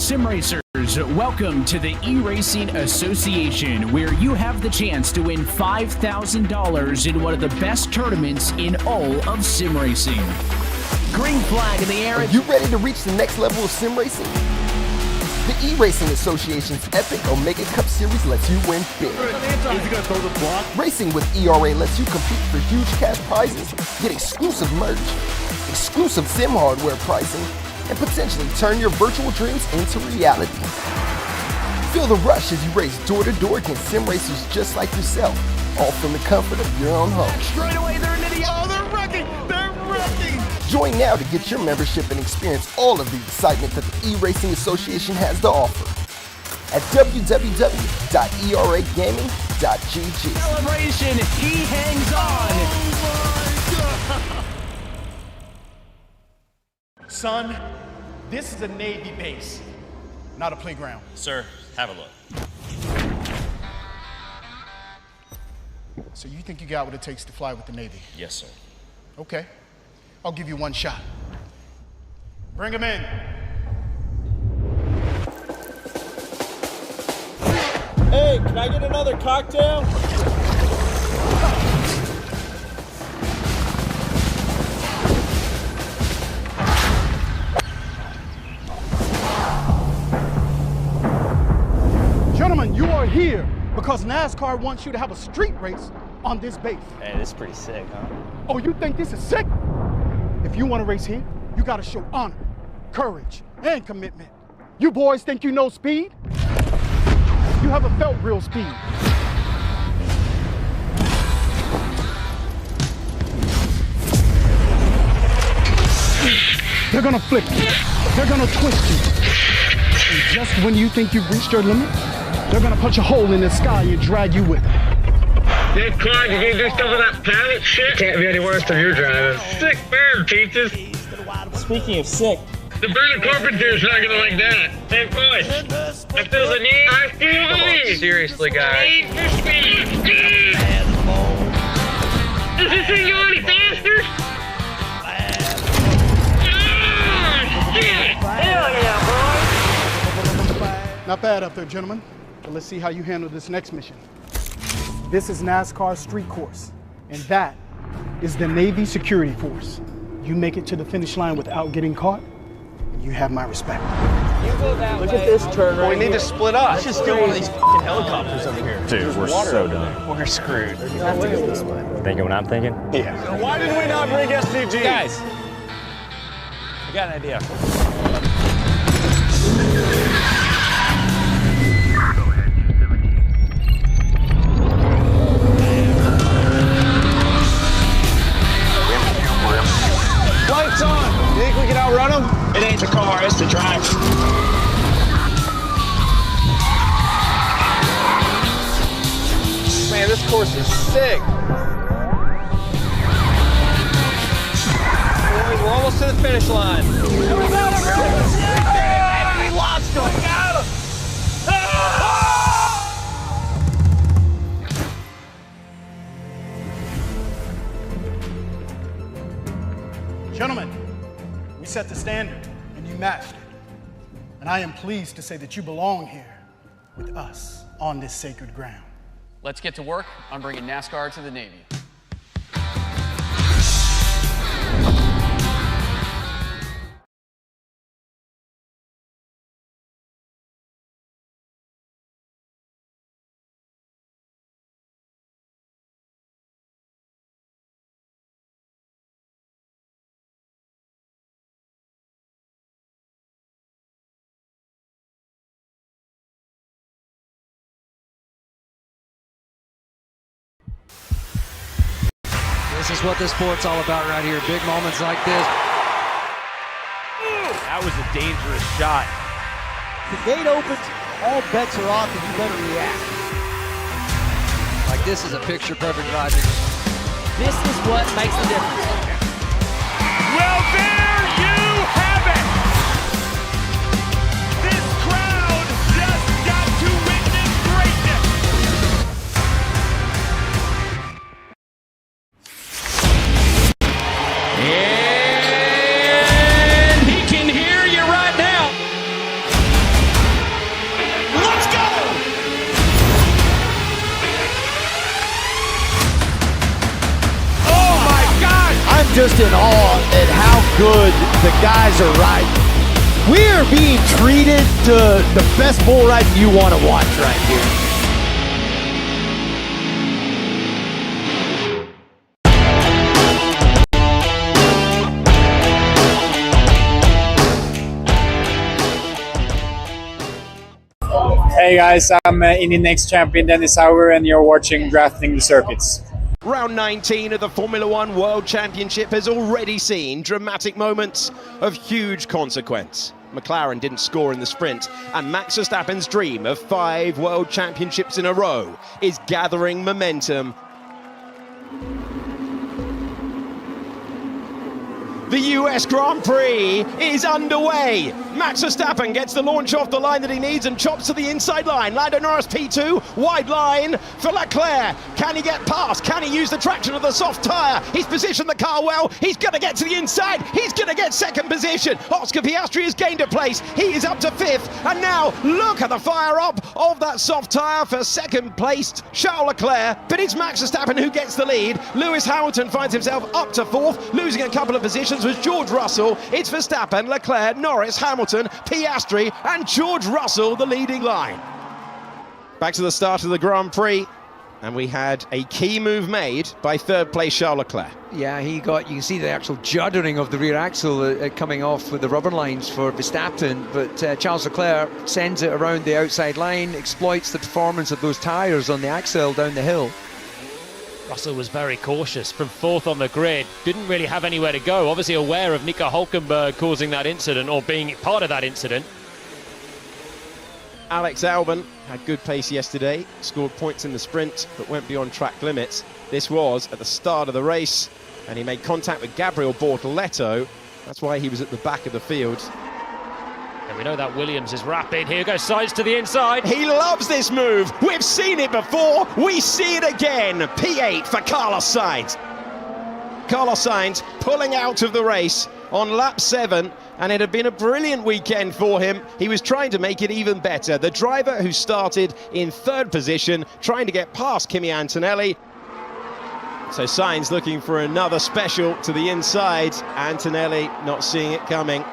sim racers, welcome to the eRacing Association, where you have the chance to win $5,000 in one of the best tournaments in all of sim racing. Green flag in the air. Are you ready to reach the next level of sim racing? The eRacing Association's epic Omega Cup Series lets you win big. Racing with ERA lets you compete for huge cash prizes, get exclusive merch, exclusive sim hardware pricing, and potentially turn your virtual dreams into reality. Feel the rush as you race door to door against sim racers just like yourself, all from the comfort of your own home. Straight away, they're an idiot. Oh, they're wrecking! They're wrecking! Join now to get your membership and experience all of the excitement that the eRacing Association has to offer at www.eragaming.gg. Celebration, he hangs on! Oh my God! Son, this is a Navy base, not a playground. Sir, have a look. So you think you got what it takes to fly with the Navy? Yes, sir. Okay. I'll give you one shot. Bring him in. Hey, can I get another cocktail? Gentlemen, you are here because NASCAR wants you to have a street race on this base. Hey, this is pretty sick, huh? Oh, you think this is sick? If you want to race here, you got to show honor, courage, and commitment. You boys think you know speed? You haven't felt real speed. They're gonna flip you. They're gonna twist you. And just when you think you've reached your limit, they're gonna punch a hole in the sky and drag you with them. Hey, Clyde, you gonna do stuff with that pilot shit? Can't be any worse than you're driving. Sick bird, Peaches. Speaking of sick, The Burner Carpenter's not gonna like that. Hey, boys, I feel the need. I feel the need. Seriously, guys. Need for speed. Speed. Does this thing go any faster? Hell yeah, boy. Not bad up there, gentlemen. But let's see how you handle this next mission. This is NASCAR Street Course, and that is the Navy Security Force. You make it to the finish line without getting caught, and you have my respect. look at this turn right We need to split up. Let's just steal one of these fucking helicopters over here. Dude, we're so done. We're screwed. Thinking what I'm thinking? Yeah. Why did we not bring SDG? Guys, I got an idea. Lights on. You think we can outrun them? It ain't the car, it's the driver. Man, this course is sick. Boys, we're almost to the finish line. We lost him. We got him. Gentlemen, we set the standard, and you matched it. And I am pleased to say that you belong here with us on this sacred ground. Let's get to work on bringing NASCAR to the Navy. This is what this sport's all about right here. Big moments like this. That was a dangerous shot. The gate opens, all bets are off, and you better react. Like this is a picture-perfect ride. This is what makes the difference. Well, there you have it. This crowd just got to witness greatness. And he can hear you right now. just in awe at how good the guys are riding. We're being treated to the best bull ride you want to watch right here. Hey guys, I'm Indy Next champion Dennis Hauger, and you're watching Drafting the Circuits. Round 19 of the Formula One World Championship has already seen dramatic moments of huge consequence. McLaren didn't score in the sprint, and Max Verstappen's dream of 5 World Championships in a row is gathering momentum. The US Grand Prix is underway. Max Verstappen gets the launch off the line that he needs and chops to the inside line. Lando Norris P2, wide line for Leclerc. Can he get past? Can he use the traction of the soft tyre? He's positioned the car well. He's going to get to the inside. He's going to get second position. Oscar Piastri has gained a place. He is up to 5th. And now look at the fire up of that soft tyre for second placed Charles Leclerc. But it's Max Verstappen who gets the lead. Lewis Hamilton finds himself up to 4th, losing a couple of positions was George Russell. It's Verstappen, Leclerc, Norris, Hamilton, Piastri, and George Russell, the leading line. Back to the start of the Grand Prix, and we had a key move made by 3rd place Charles Leclerc. Yeah, you can see the actual juddering of the rear axle coming off with the rubber lines for Verstappen, but Charles Leclerc sends it around the outside line, exploits the performance of those tyres on the axle down the hill. Russell was very cautious from 4th on the grid, didn't really have anywhere to go, obviously aware of Nico Hülkenberg causing that incident or being part of that incident. Alex Albon had good pace yesterday, scored points in the sprint but went beyond track limits. This was at the start of the race and he made contact with Gabriel Bortoleto. That's why he was at the back of the field. And we know that Williams is rapid. Here goes Sainz to the inside. He loves this move. We've seen it before. We see it again. P8 for Carlos Sainz. Carlos Sainz pulling out of the race on lap 7, and it had been a brilliant weekend for him. He was trying to make it even better. The driver who started in 3rd position, trying to get past Kimi Antonelli. So Sainz looking for another special to the inside. Antonelli not seeing it coming.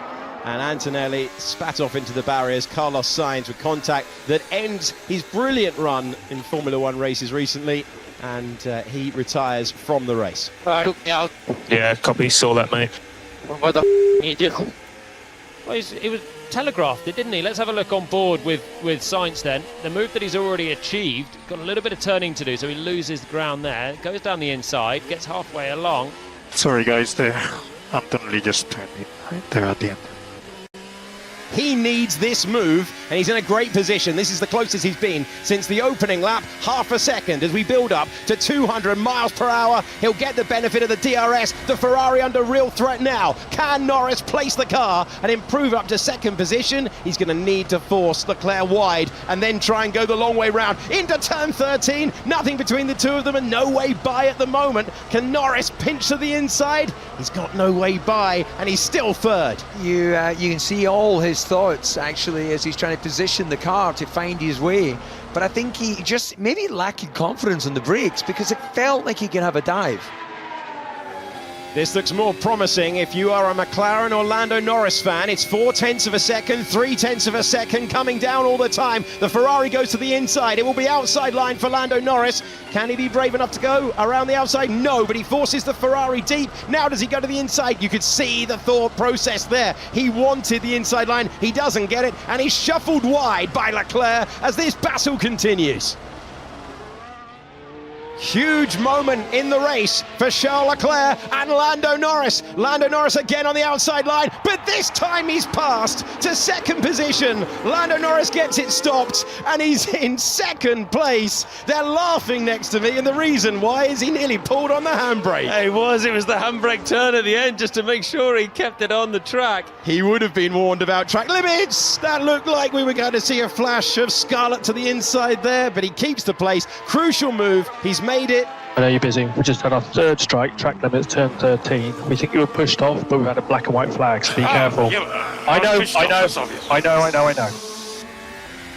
And Antonelli spat off into the barriers. Carlos Sainz with contact that ends his brilliant run in Formula One races recently, and he retires from the race. Yeah, copy, saw that, mate. What the f*** you do? Well, it was telegraphed it, didn't he? Let's have a look on board with Sainz then. The move that he's already achieved, got a little bit of turning to do, so he loses the ground there, goes down the inside, gets halfway along. Sorry guys, Antonelli just turned in right there at the end. He needs this move, and he's in a great position. This is the closest he's been since the opening lap, half a second as we build up to 200 miles per hour. He'll get the benefit of the DRS, the Ferrari under real threat now. Can Norris place the car and improve up to 2nd position? He's going to need to force Leclerc wide and then try and go the long way round into turn 13. Nothing between the two of them and no way by at the moment. Can Norris pinch to the inside? He's got no way by, and he's still 3rd. You can see all his thoughts actually as he's trying to position the car to find his way, but I think he just maybe lacking confidence on the brakes because it felt like he could have a dive. This looks more promising if you are a McLaren or Lando Norris fan. It's 0.4 of a second, 0.3 of a second, coming down all the time. The Ferrari goes to the inside. It will be outside line for Lando Norris. Can he be brave enough to go around the outside? No, but he forces the Ferrari deep. Now does he go to the inside? You could see the thought process there. He wanted the inside line. He doesn't get it, and he's shuffled wide by Leclerc as this battle continues. Huge moment in the race for Charles Leclerc and Lando Norris. Lando Norris again on the outside line, but this time he's passed to 2nd position. Lando Norris gets it stopped, and he's in 2nd place. They're laughing next to me, and the reason why is he nearly pulled on the handbrake. It was the handbrake turn at the end just to make sure he kept it on the track. He would have been warned about track limits. That looked like we were going to see a flash of scarlet to the inside there, but he keeps the place. Crucial move. He's made it. I know you're busy. We just had our 3rd strike, track limits, turn 13. We think you were pushed off, but we've had a black and white flag, so be careful. I know.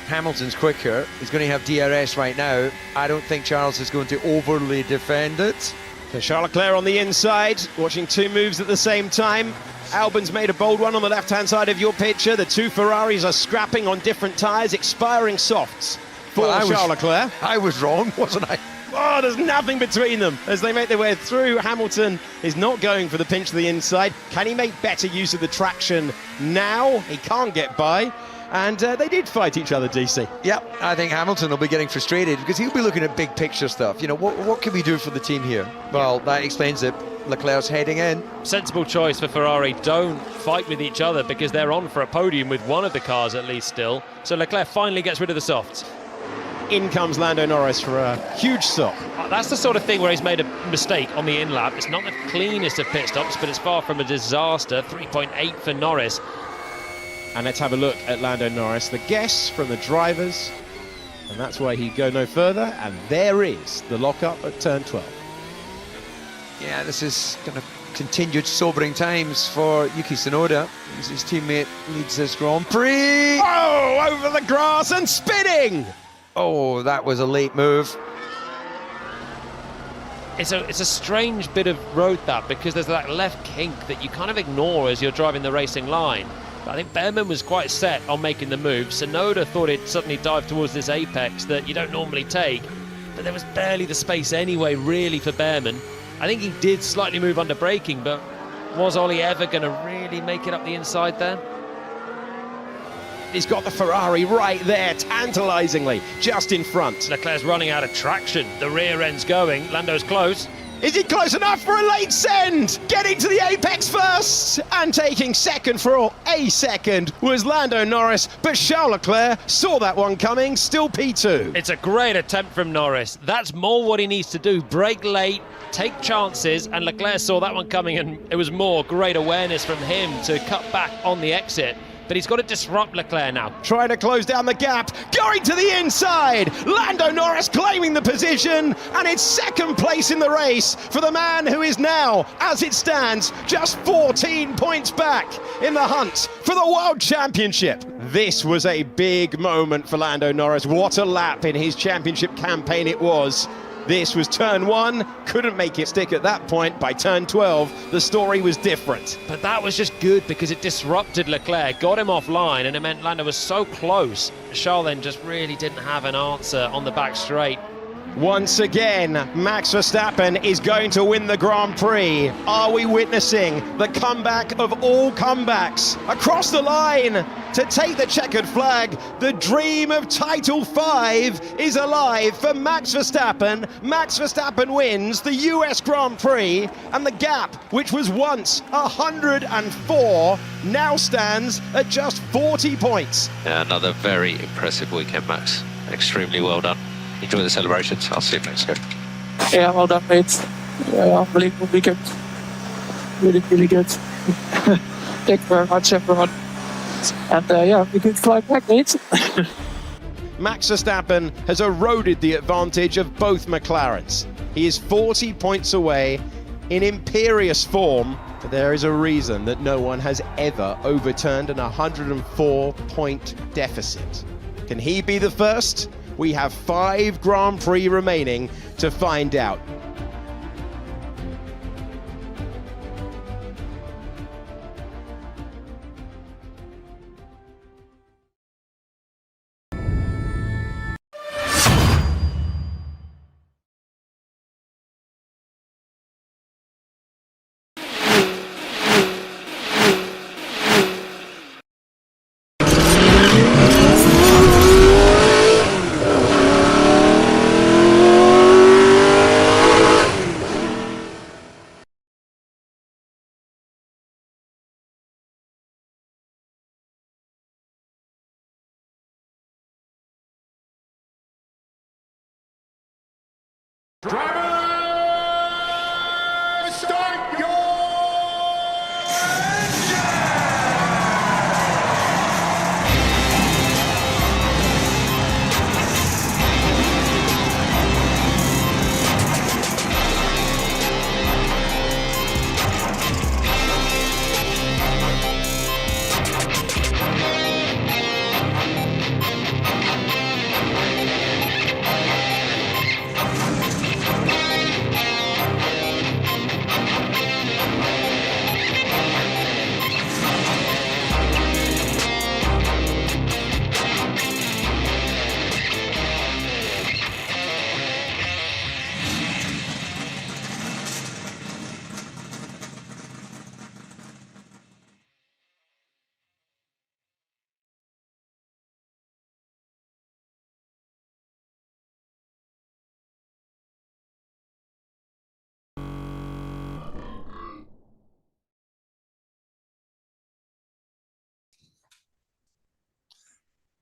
Hamilton's quicker. He's going to have DRS right now. I don't think Charles is going to overly defend it. So Charles Leclerc on the inside, watching two moves at the same time. Albon's made a bold one on the left-hand side of your picture. The two Ferraris are scrapping on different tyres, expiring softs for Charles Leclerc. I was wrong, wasn't I? Oh, there's nothing between them as they make their way through. Hamilton is not going for the pinch to the inside. Can he make better use of the traction now? He can't get by. And they did fight each other, DC. Yep, I think Hamilton will be getting frustrated because he'll be looking at big picture stuff. You know, what can we do for the team here? Well, that explains it. Leclerc's heading in. Sensible choice for Ferrari. Don't fight with each other because they're on for a podium with one of the cars at least still. So Leclerc finally gets rid of the softs. In comes Lando Norris for a huge stop. That's the sort of thing where he's made a mistake on the in-lap. It's not the cleanest of pit stops, but it's far from a disaster. 3.8 for Norris. And let's have a look at Lando Norris. The guess from the drivers, and that's why he'd go no further. And there is the lockup at turn 12. Yeah, this is kind of continued sobering times for Yuki Tsunoda. His teammate leads this Grand Prix. Oh, over the grass and spinning! Oh, that was a late move. It's a strange bit of road that, because there's that left kink that you kind of ignore as you're driving the racing line. But I think Behrman was quite set on making the move. Tsunoda thought he'd suddenly dive towards this apex that you don't normally take, but there was barely the space anyway, really, for Behrman. I think he did slightly move under braking, but was Ollie ever going to really make it up the inside there? He's got the Ferrari right there, tantalisingly, just in front. Leclerc's running out of traction. The rear end's going. Lando's close. Is he close enough for a late send? Getting to the apex first and taking second for a second was Lando Norris, but Charles Leclerc saw that one coming, still P2. It's a great attempt from Norris. That's more what he needs to do. Brake late, take chances, and Leclerc saw that one coming, and it was more great awareness from him to cut back on the exit. But he's got to disrupt Leclerc now. Trying to close down the gap, going to the inside. Lando Norris claiming the position, and it's second place in the race for the man who is now, as it stands, just 14 points back in the hunt for the World Championship. This was a big moment for Lando Norris. What a lap in his championship campaign it was. This was turn 1, couldn't make it stick at that point. By turn 12, the story was different. But that was just good because it disrupted Leclerc, got him offline, and it meant Lando was so close. Charles then just really didn't have an answer on the back straight. Once again, Max Verstappen is going to win the Grand Prix. Are we witnessing the comeback of all comebacks? Across the line to take the checkered flag. The dream of Title 5 is alive for Max Verstappen. Max Verstappen wins the US Grand Prix, and the gap, which was once 104, now stands at just 40 points. Yeah, another very impressive weekend, Max. Extremely well done. Enjoy the celebrations. I'll see you next year. Yeah, well done, mate. Yeah, unbelievable weekend. Really, really good. Thank you very much, everyone. And yeah, we could fly back, mate. Max Verstappen has eroded the advantage of both McLarens. He is 40 points away in imperious form, but there is a reason that no one has ever overturned an 104-point deficit. Can he be the first? We have 5 Grand Prix remaining to find out. Drivers, start your engine!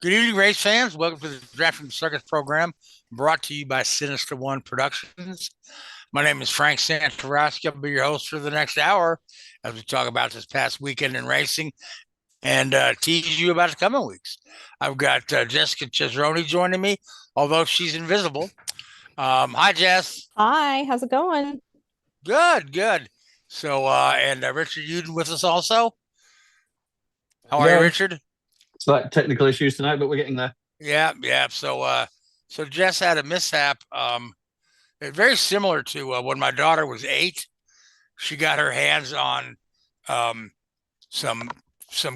Good evening, race fans. Welcome to the Drafting Circus program brought to you by Sinister One Productions. My name is Frank Santarowski. I'll be your host for the next hour as we talk about this past weekend in racing and tease you about the coming weeks. I've got Jessica Chezrony joining me, although she's invisible. Hi, Jess. Hi, how's it going? Good. So, and Richard Uden with us also. How are you, Richard? Slight technical issues tonight, but we're getting there. Yeah. So Jess had a mishap. Very similar to when my daughter was 8. She got her hands on some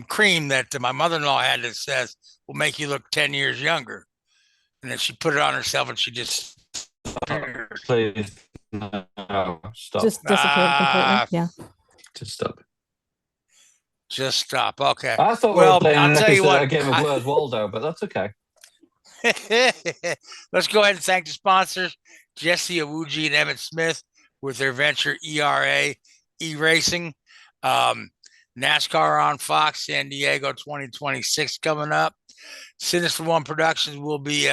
cream that my mother-in-law had that says will make you look 10 years younger, and then she put it on herself, and she just please no, stop. Just disappeared completely. Yeah. Just stop. Just stop. Okay. I thought we were playing a game of Where's Waldo, but that's okay. Let's go ahead and thank the sponsors, Jesse Iwuji and Emmit Smith with their venture ERA, eRacing. NASCAR on Fox, San Diego 2026 coming up. Sinister One Productions will be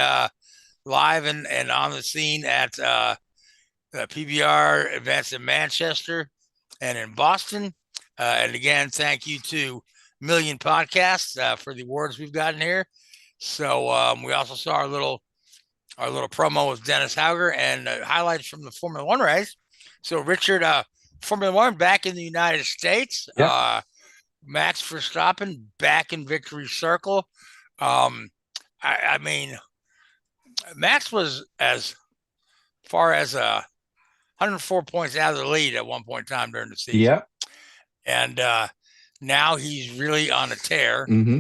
live and on the scene at the PBR events in Manchester and in Boston. And again, thank you to Million Podcasts for the awards we've gotten here. So we also saw our little promo with Dennis Hauger and highlights from the Formula One race. So Richard, Formula One back in the United States. Yep. Max Verstappen back in victory circle. I mean, Max was as far as 104 points out of the lead at one point in time during the season. Yep. And now he's really on a tear. Mm-hmm.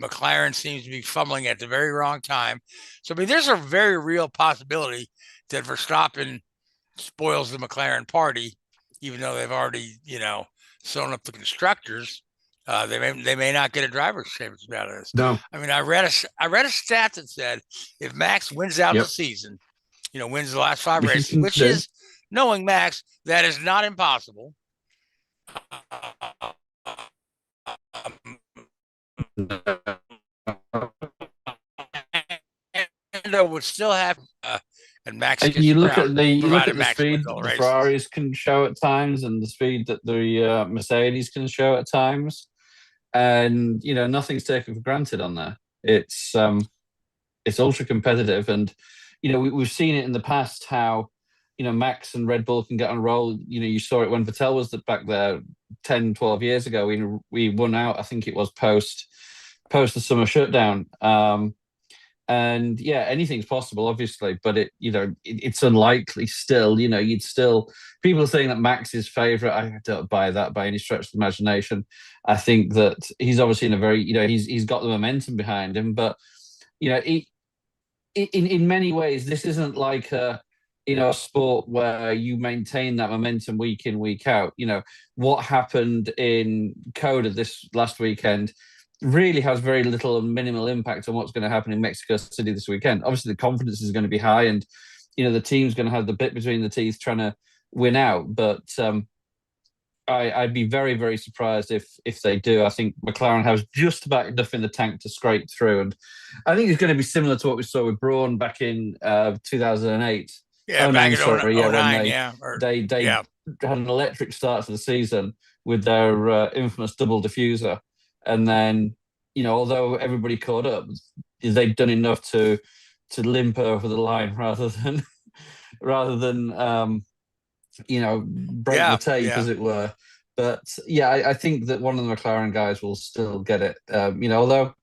McLaren seems to be fumbling at the very wrong time. So, I mean, there's a very real possibility that Verstappen spoils the McLaren party, even though they've already, sewn up the constructors. They may not get a driver's championship out of this. No. I mean, I read a stat that said if Max wins out the season, wins the last 5 races, which is, knowing Max, that is not impossible. Would still have and Max. You look at the speed the Ferraris can show at times, and the speed that the Mercedes can show at times, and nothing's taken for granted on there. It's ultra competitive, and we've seen it in the past how Max and Red Bull can get on a roll. You saw it when Vettel was back there 10, 12 years ago. We won out, I think it was post the summer shutdown. And yeah, anything's possible, obviously, but it's unlikely still. People are saying that Max is favourite. I don't buy that by any stretch of the imagination. I think that he's obviously in a very, he's got the momentum behind him, but in many ways, this isn't like a sport where you maintain that momentum week in, week out. What happened in Coda this last weekend really has very little and minimal impact on what's going to happen in Mexico City this weekend. Obviously, the confidence is going to be high, and the team's going to have the bit between the teeth trying to win out. But I'd be very, very surprised if they do. I think McLaren has just about enough in the tank to scrape through, and I think it's going to be similar to what we saw with Braun back in 2008. Yeah, back in 09, they had an electric start to the season with their infamous double diffuser. And then, although everybody caught up, they'd done enough to limp over the line rather than break the tape, as it were. But yeah, I think that one of the McLaren guys will still get it. Although,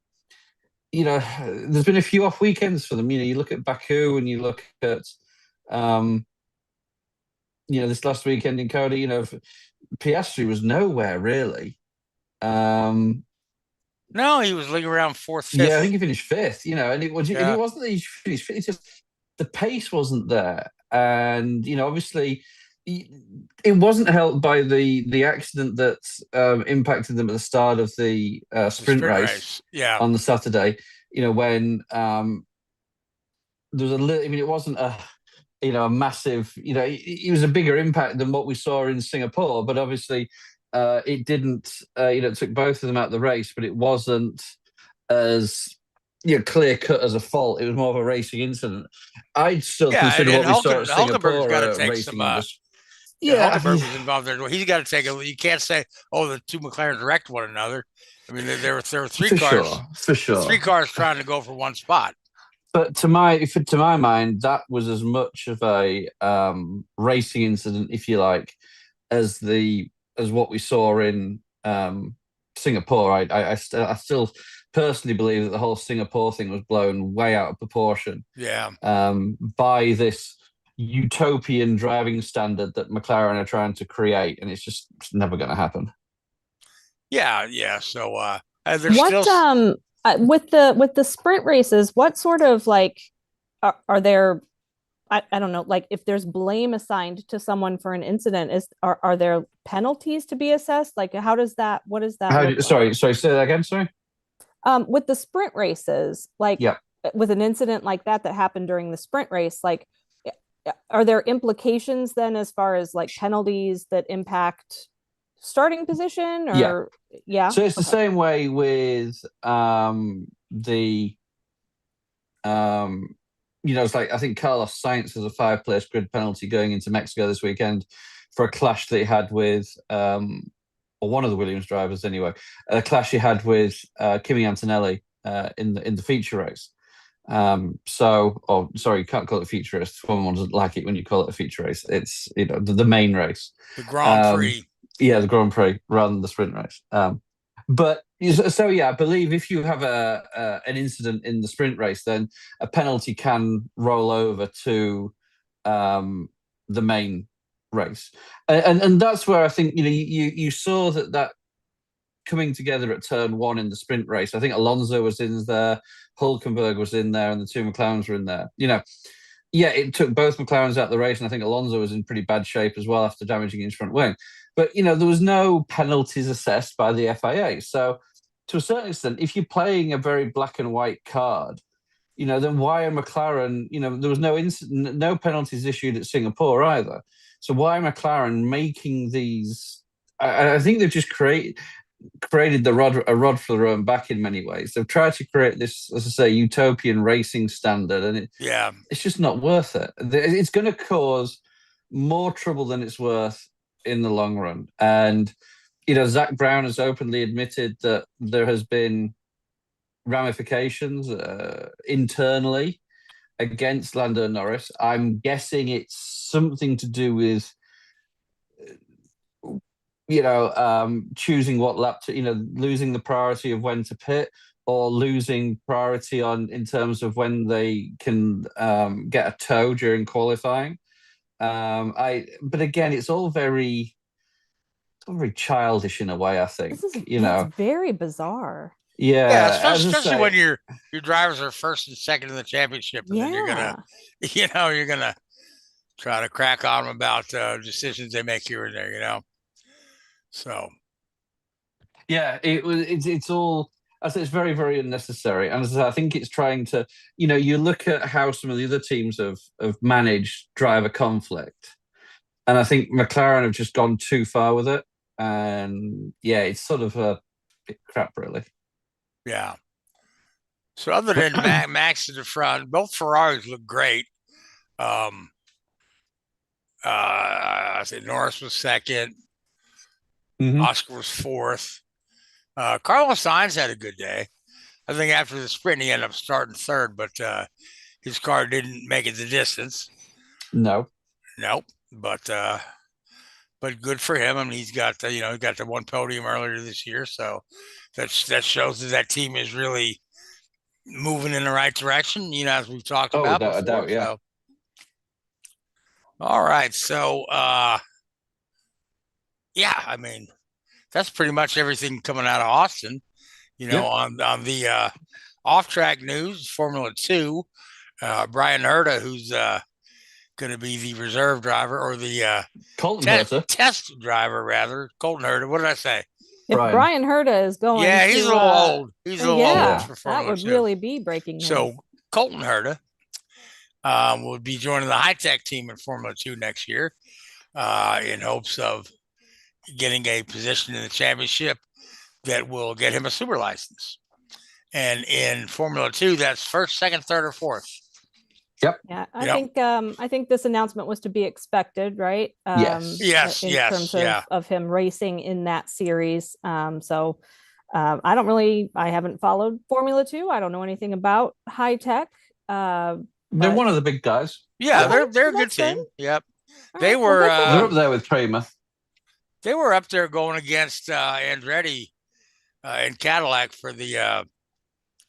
there's been a few off weekends for them. You look at Baku and you look at, this last weekend in Coda, Piastri was nowhere really. No, he was looking around 4th, 5th. Yeah, I think he finished 5th, and it wasn't that he finished 5th, it's just the pace wasn't there. And, obviously it wasn't helped by the accident that impacted them at the start of the sprint race on the Saturday, when there was it wasn't a massive, it was a bigger impact than what we saw in Singapore, but obviously it didn't, it took both of them out of the race, but it wasn't as clear cut as a fault. It was more of a racing incident. I'd still consider what we saw at Singapore racing industry. Hulkenberg was involved there. He's got to take a. You can't say, "Oh, the two McLarens wrecked one another." I mean, there were three cars for sure. 3 cars trying to go for one spot. But to my mind, that was as much of a racing incident, if you like, as what we saw in Singapore. I still personally believe that the whole Singapore thing was blown way out of proportion. Yeah. By this utopian driving standard that McLaren are trying to create, and it's never going to happen. Yeah. So with the sprint races, what sort of are there? I don't know. Like, if there's blame assigned to someone for an incident, are there penalties to be assessed? Like, how does that? What is that? Sorry. Say that again. Sorry. With the sprint races, with an incident like that happened during the sprint race, are there implications then as far as penalties that impact starting position? Or so it's the same way with it's like, I think Carlos Sainz has a 5-place grid penalty going into Mexico this weekend for a clash that he had with or one of the Williams drivers anyway, a clash he had with Kimi Antonelli in the feature race. You can't call it a feature race. Someone doesn't like it when you call it a feature race. It's the main race, the Grand Prix. The Grand Prix rather than the sprint race. I believe if you have an incident in the sprint race, then a penalty can roll over to the main race, and that's where I think you saw that coming together at turn 1 in the sprint race. I think Alonso was in there, Hulkenberg was in there, and the two McLarens were in there. It took both McLarens out of the race, and I think Alonso was in pretty bad shape as well after damaging his front wing. But there was no penalties assessed by the FIA. So to a certain extent, if you're playing a very black and white card, then why are McLaren? There was no penalties issued at Singapore either. So why are McLaren making these? I think they've just created a rod for their own back in many ways. They've tried to create this, as I say, utopian racing standard, and it's just not worth it. It's going to cause more trouble than it's worth in the long run. And Zach Brown has openly admitted that there has been ramifications internally against Lando Norris. I'm guessing it's something to do with choosing what lap to, losing the priority of when to pit, or losing priority in terms of when they can get a tow during qualifying. But again, it's all very childish in a way, I think. It's very bizarre. Yeah, especially when your drivers are first and second in the championship, and then you're gonna try to crack on them about decisions they make here and there. So, it's all. I say it's very, very unnecessary, and as I think it's trying to. You look at how some of the other teams have managed driver conflict, and I think McLaren have just gone too far with it, and it's sort of a bit crap, really. Yeah. So other than Max at the front, both Ferraris look great. I think Norris was second. Mm-hmm. Oscar was fourth. Carlos Sainz had a good day. I think after the sprint, he ended up starting third, but his car didn't make it the distance. Nope. But good for him. I mean, he's got he got the one podium earlier this year, so that shows that team is really moving in the right direction. As we've talked about before. Doubt, yeah. So. All right, so I mean, that's pretty much everything coming out of Austin. On the off-track news, Formula 2, Brian Herta, who's going to be the reserve driver, or the test driver, rather. Colton Herta. What did I say? If Brian Herta is going, he's a little old. He's a little old for Formula 2. That would really be breaking news. So Colton Herta will be joining the high-tech team in Formula 2 next year, in hopes of getting a position in the championship that will get him a super license. And in Formula 2, that's first, second, third, or fourth. Yep. Yeah, I think this announcement was to be expected, right? Yes. In terms of him racing in that series. I haven't followed Formula 2. I don't know anything about High Tech. They're one of the big guys. Yeah, they're a good team. Yep. They were they're up there with Kramer. They were up there going against Andretti in Cadillac for the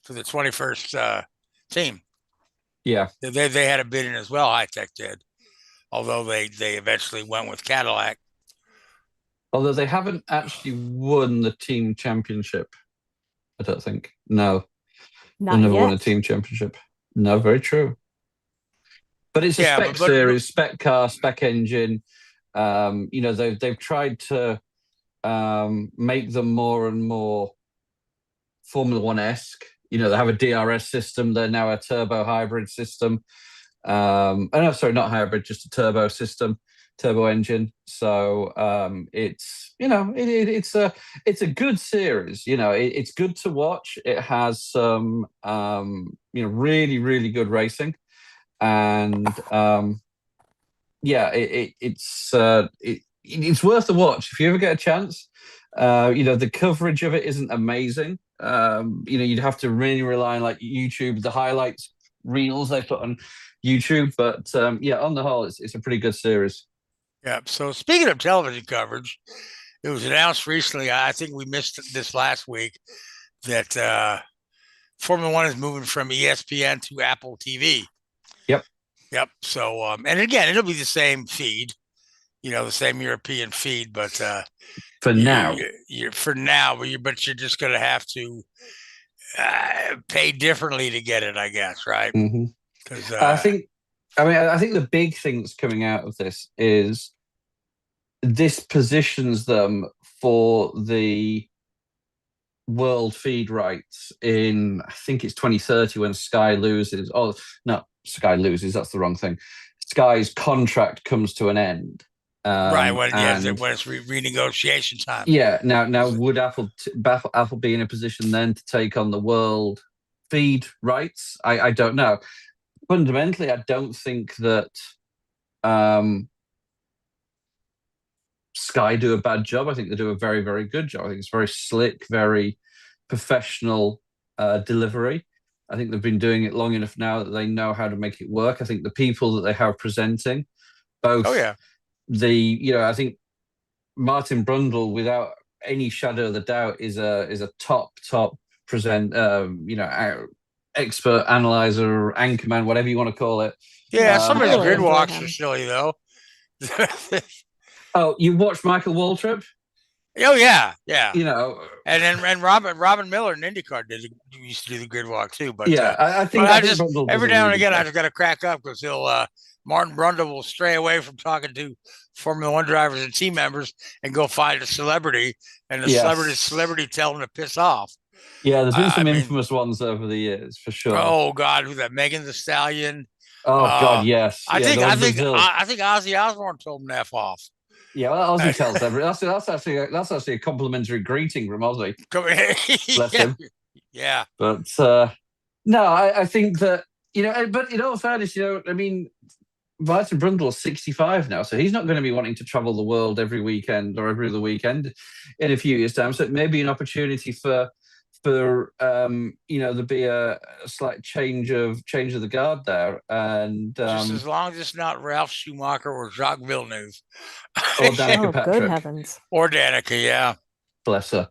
21st team. Yeah, they had a bid in as well. High Tech did, although they eventually went with Cadillac. Although they haven't actually won the team championship, I don't think. No, not they never yet. won a team championship. No, very true. But it's a spec series, spec car, spec engine. They've tried to make them more and more Formula One-esque. They have a DRS system. They're now a turbo hybrid system. No, sorry, not hybrid, just a turbo system, turbo engine. So it's a good series. It's good to watch. It has some really, really good racing, and it's worth a watch if you ever get a chance. The coverage of it isn't amazing. You'd have to really rely on like YouTube, the highlights reels they put on YouTube. But on the whole, it's a pretty good series. Yeah. So speaking of television coverage, it was announced recently, I think we missed this last week, that Formula One is moving from ESPN to Apple TV. Yep. So, and again, it'll be the same feed, the same European feed, but for now, but you're just going to have to pay differently to get it, I guess, right? Mm-hmm. I think the big thing that's coming out of this is this positions them for the world feed rights in, I think it's 2030 when Sky loses. Oh, no, Sky loses. That's the wrong thing. Sky's contract comes to an end. Right, when it's renegotiation time. Yeah. Now, would Apple be in a position then to take on the world feed rights? I don't know. Fundamentally, I don't think that Sky do a bad job. I think they do a very, very good job. I think it's very slick, very professional delivery. I think they've been doing it long enough now that they know how to make it work. I think the people that they have presenting, both. Oh yeah. I think Martin Brundle, without any shadow of the doubt, is a top present, expert, analyzer, anchorman, whatever you want to call it. Yeah, some of his grid walks are silly though. Oh, you watched Michael Waltrip? Oh yeah. And then Robin Miller in INDYCAR used to do the grid walk too. But I think every now and again I just got to crack up because Martin Brundle will stray away from talking to Formula One drivers and team members and go find a celebrity, and the celebrity tell him to piss off. Yeah, there's been some infamous ones over the years for sure. Oh God, who's that? Megan Thee Stallion. Oh God, yes. I think Ozzy Osbourne told him to F off. Yeah, well, Ozzy tells everybody. That's actually a complimentary greeting from Ozzy. Bless him. Yeah. But no, I think that but in all fairness, Martin Brundle's 65 now, so he's not going to be wanting to travel the world every weekend or every other weekend in a few years' time. So it may be an opportunity for there'd be a slight change of the guard there, and just as long as it's not Ralph Schumacher or Jacques Villeneuve or Danica Patrick. Good heavens. Or Danica, yeah. Bless her.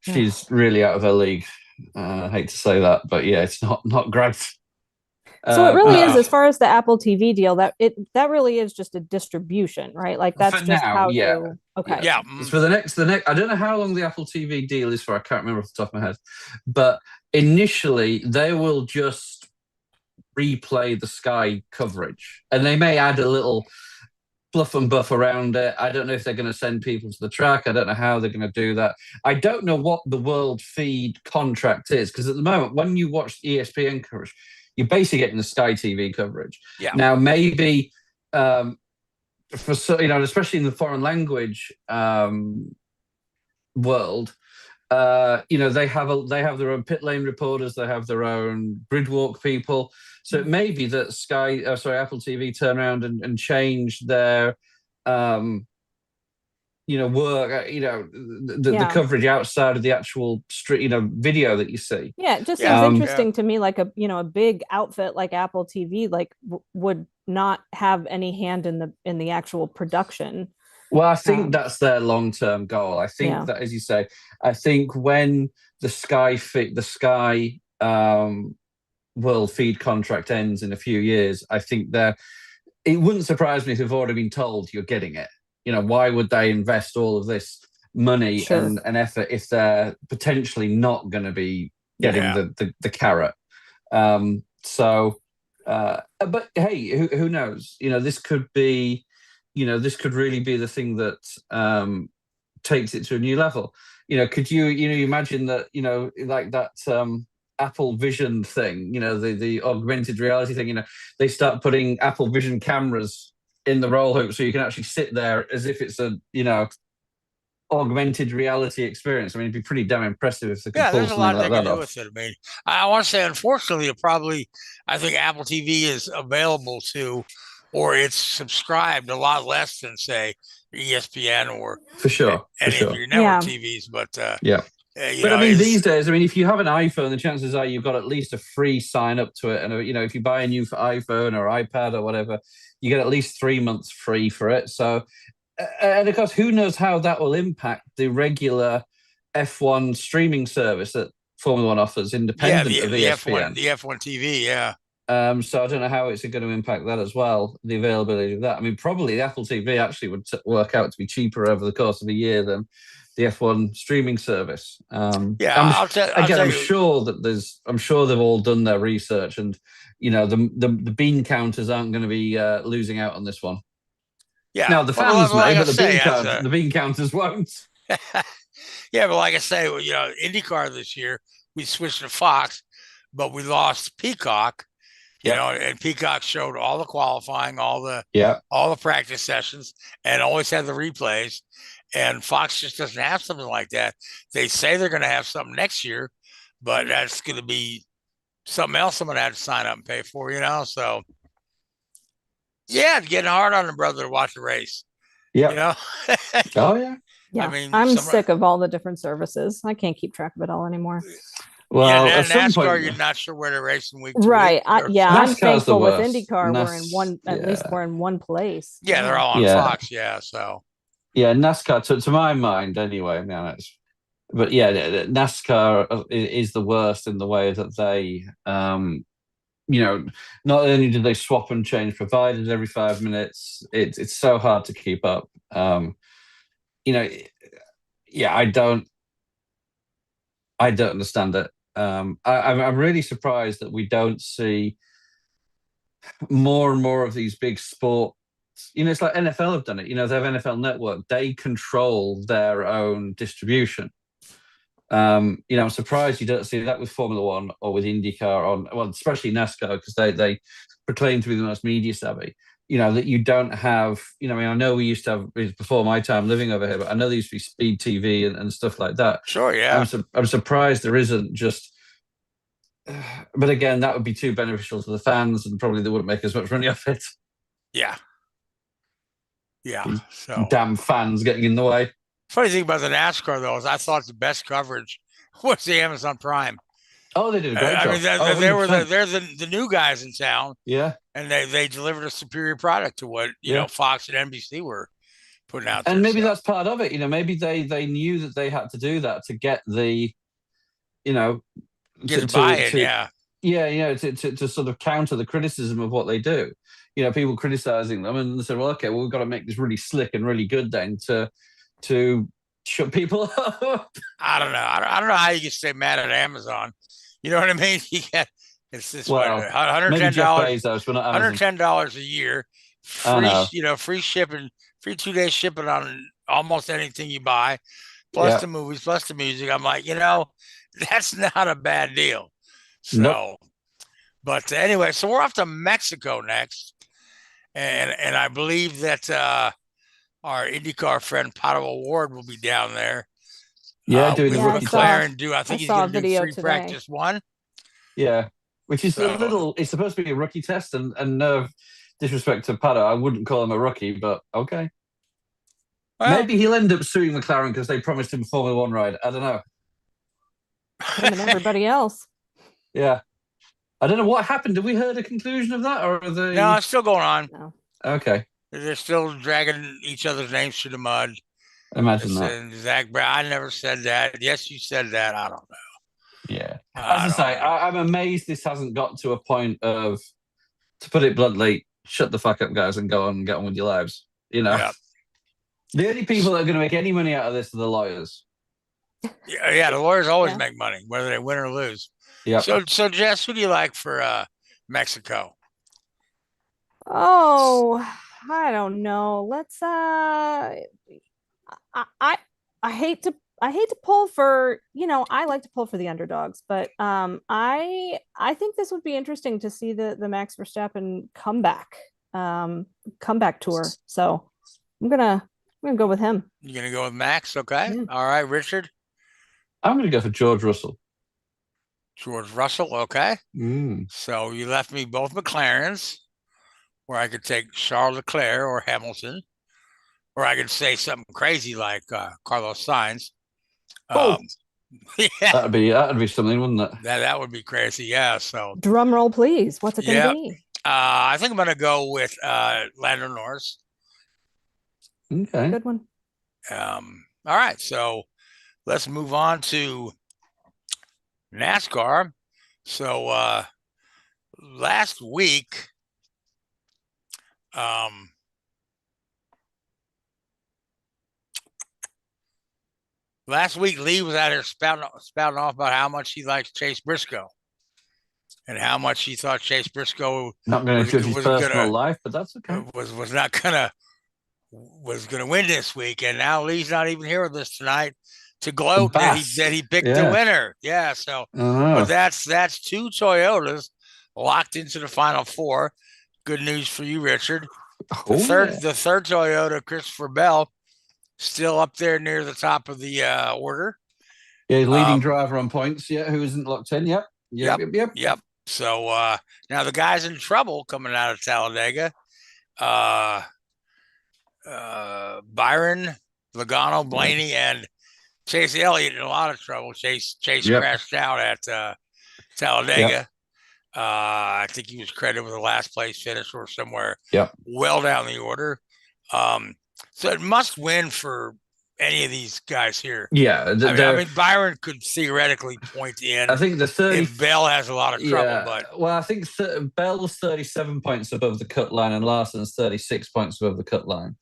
She's really out of her league. I hate to say that, but yeah, it's not great. So it really is, as far as the Apple TV deal, that really is just a distribution, right? Like that's for just now, how yeah. you. Okay. Yeah. It's for the next. I don't know how long the Apple TV deal is for. I can't remember off the top of my head. But initially, they will just replay the Sky coverage, and they may add a little fluff and buff around it. I don't know if they're going to send people to the track. I don't know how they're going to do that. I don't know what the world feed contract is, because at the moment, when you watch ESPN coverage, you're basically getting the Sky TV coverage. Yeah. Now, maybe especially in the foreign language world, they have their own pit lane reporters, they have their own grid walk people. So it may be that Apple TV turn around and change their work, the coverage outside of the actual street, video that you see. Yeah, it just seems interesting to me, like a big outfit like Apple TV, like would not have any hand in the actual production. Well, I think that's their long-term goal. I think that, as you say, I think when the Sky World Feed contract ends in a few years, I think it wouldn't surprise me if they've already been told you're getting it. Why would they invest all of this money and effort if they're potentially not going to be getting the carrot? But hey, who knows? This could be, this could really be the thing that takes it to a new level. Could you imagine that, like that Apple Vision thing, the augmented reality thing, they start putting Apple Vision cameras in the roll hoop so you can actually sit there as if it's a augmented reality experience. I mean, it'd be pretty damn impressive if they could pull something like that off. There's a lot they can do with it. I mean, I want to say, unfortunately, I think Apple TV is available to, or it's subscribed a lot less than, say, ESPN or for sure any of your network TVs. But but I mean, these days, if you have an iPhone, the chances are you've got at least a free sign up to it. And if you buy a new iPhone or iPad or whatever, you get at least 3 months free for it. So, and of course, who knows how that will impact the regular F1 streaming service that Formula One offers, independent of ESPN. The F1 TV, So I don't know how it's going to impact that as well, the availability of that. I mean, probably the Apple TV actually would work out to be cheaper over the course of a year than the F1 streaming service. I'm sure they've all done their research, and the bean counters aren't going to be losing out on this one. Yeah. Now the fans may, but the bean counters won't. Yeah, but like I say, IndyCar this year we switched to Fox, but we lost Peacock. And Peacock showed all the qualifying, all the practice sessions, and always had the replays. And Fox just doesn't have something like that. They say they're going to have something next year, but that's going to be something else someone had to sign up and pay for, So, it's getting hard on the brother to watch a race. Yeah. Oh, yeah. Yeah. I mean, I'm sick of all the different services. I can't keep track of it all anymore. Well, at NASCAR, you're not sure where they're racing week to right. week. I'm thankful with IndyCar. We're in one, at least we're in one place. Yeah, they're all on Fox. So. Yeah, NASCAR, to my mind, anyway. But NASCAR is the worst in the way that they, not only do they swap and change providers every 5 minutes, it's so hard to keep up. I don't understand it. I'm really surprised that we don't see more and more of these big sport. It's like NFL have done it. They have NFL Network. They control their own distribution. I'm surprised you don't see that with Formula One or with IndyCar, especially NASCAR, because they proclaim to be the most media savvy. That you don't have. I know we used to have, it was before my time living over here, but I know there used to be Speed TV and stuff like that. Sure, yeah. I'm surprised there isn't just. But again, that would be too beneficial to the fans, and probably they wouldn't make as much money off it. Yeah. So damn fans getting in the way. Funny thing about the NASCAR though is I thought the best coverage was the Amazon Prime. Oh, they did a great job. They're the new guys in town. Yeah, and they delivered a superior product to what Fox and NBC were putting out. And maybe that's part of it. Maybe they knew that they had to do that to get the, get buy-in. To sort of counter the criticism of what they do. People criticizing them, and they said, "Well, okay, we've got to make this really slick and really good then to shut people up." I don't know. I don't know how you can stay mad at Amazon. You know what I mean? You get $110. $110 a year, free, free shipping, free 2-day shipping on almost anything you buy, plus the movies, plus the music. I'm like, that's not a bad deal. So, nope. But anyway, so we're off to Mexico next. And I believe that our IndyCar friend Pato O'Ward will be down there. Yeah, doing with the rookie McLaren. I think he's going to do free today. practice 1. Yeah, which is a little. It's supposed to be a rookie test, and no disrespect to Pato, I wouldn't call him a rookie, but okay. Well, maybe he'll end up suing McLaren because they promised him a Formula 1 ride. I don't know. Him and everybody else. Yeah. I don't know what happened. Have we heard a conclusion of that, or are they? No, it's still going on. No. Okay. They're still dragging each other's names through the mud. Imagine that. Zach Brown, I never said that. Yes, you said that. I don't know. Yeah. As I say, I'm amazed this hasn't got to a point of, to put it bluntly, shut the fuck up, guys, and go on and get on with your lives. You know? Yeah. The only people that are going to make any money out of this are the lawyers. Yeah, the lawyers always make money, whether they win or lose. Yeah. So Jess, who do you like for Mexico? Oh, I don't know. Let's I hate to pull for, I like to pull for the underdogs, but I think this would be interesting to see the Max Verstappen comeback tour. So I'm gonna go with him. You're gonna go with Max, okay? Yeah. All right, Richard. I'm gonna go for George Russell. George Russell, okay. So you left me both McLarens, where I could take Charles Leclerc or Hamilton, or I could say something crazy like Carlos Sainz. Yeah. That'd be something, wouldn't it? That would be crazy, yeah. So drum roll, please. What's it gonna be? I think I'm gonna go with Lando Norris. Okay, good one. All right, so let's move on to NASCAR. So last week, Lee was out here spouting off about how much he likes Chase Briscoe and how much he thought Chase Briscoe not going to judge his personal life, but that's okay. Was gonna win this week, and now Lee's not even here with us tonight to gloat that he picked the winner. Yeah, so but that's 2 Toyotas locked into the final 4. Good news for you, Richard. The third Toyota, Christopher Bell, still up there near the top of the order. Yeah, leading driver on points. Yeah, who isn't locked in? Yep. So now the guy's in trouble coming out of Talladega. Byron, Logano, Blaney, and Chase Elliott in a lot of trouble. Chase crashed out at Talladega. I think he was credited with a last place finish or somewhere well down the order. So it must win for any of these guys here. Yeah. I mean, Byron could theoretically point in. I think if Bell has a lot of trouble. But well, I think Bell's 37 points above the cut line and Larson's 36 points above the cut line.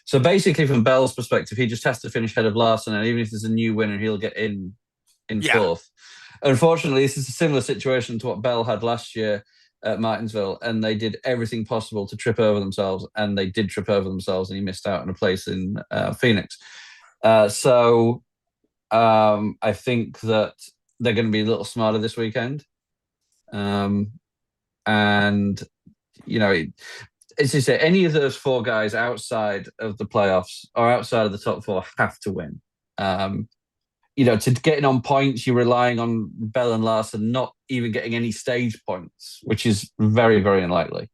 So basically, from Bell's perspective, he just has to finish ahead of Larson, and even if there's a new winner, he'll get in fourth. Unfortunately, this is a similar situation to what Bell had last year at Martinsville, and they did everything possible to trip over themselves, and they did trip over themselves, and he missed out on a place in Phoenix. So I think that they're going to be a little smarter this weekend. And, as you say, any of those 4 guys outside of the playoffs or outside of the top 4 have to win. To get in on points, you're relying on Bell and Larson not even getting any stage points, which is very, very unlikely.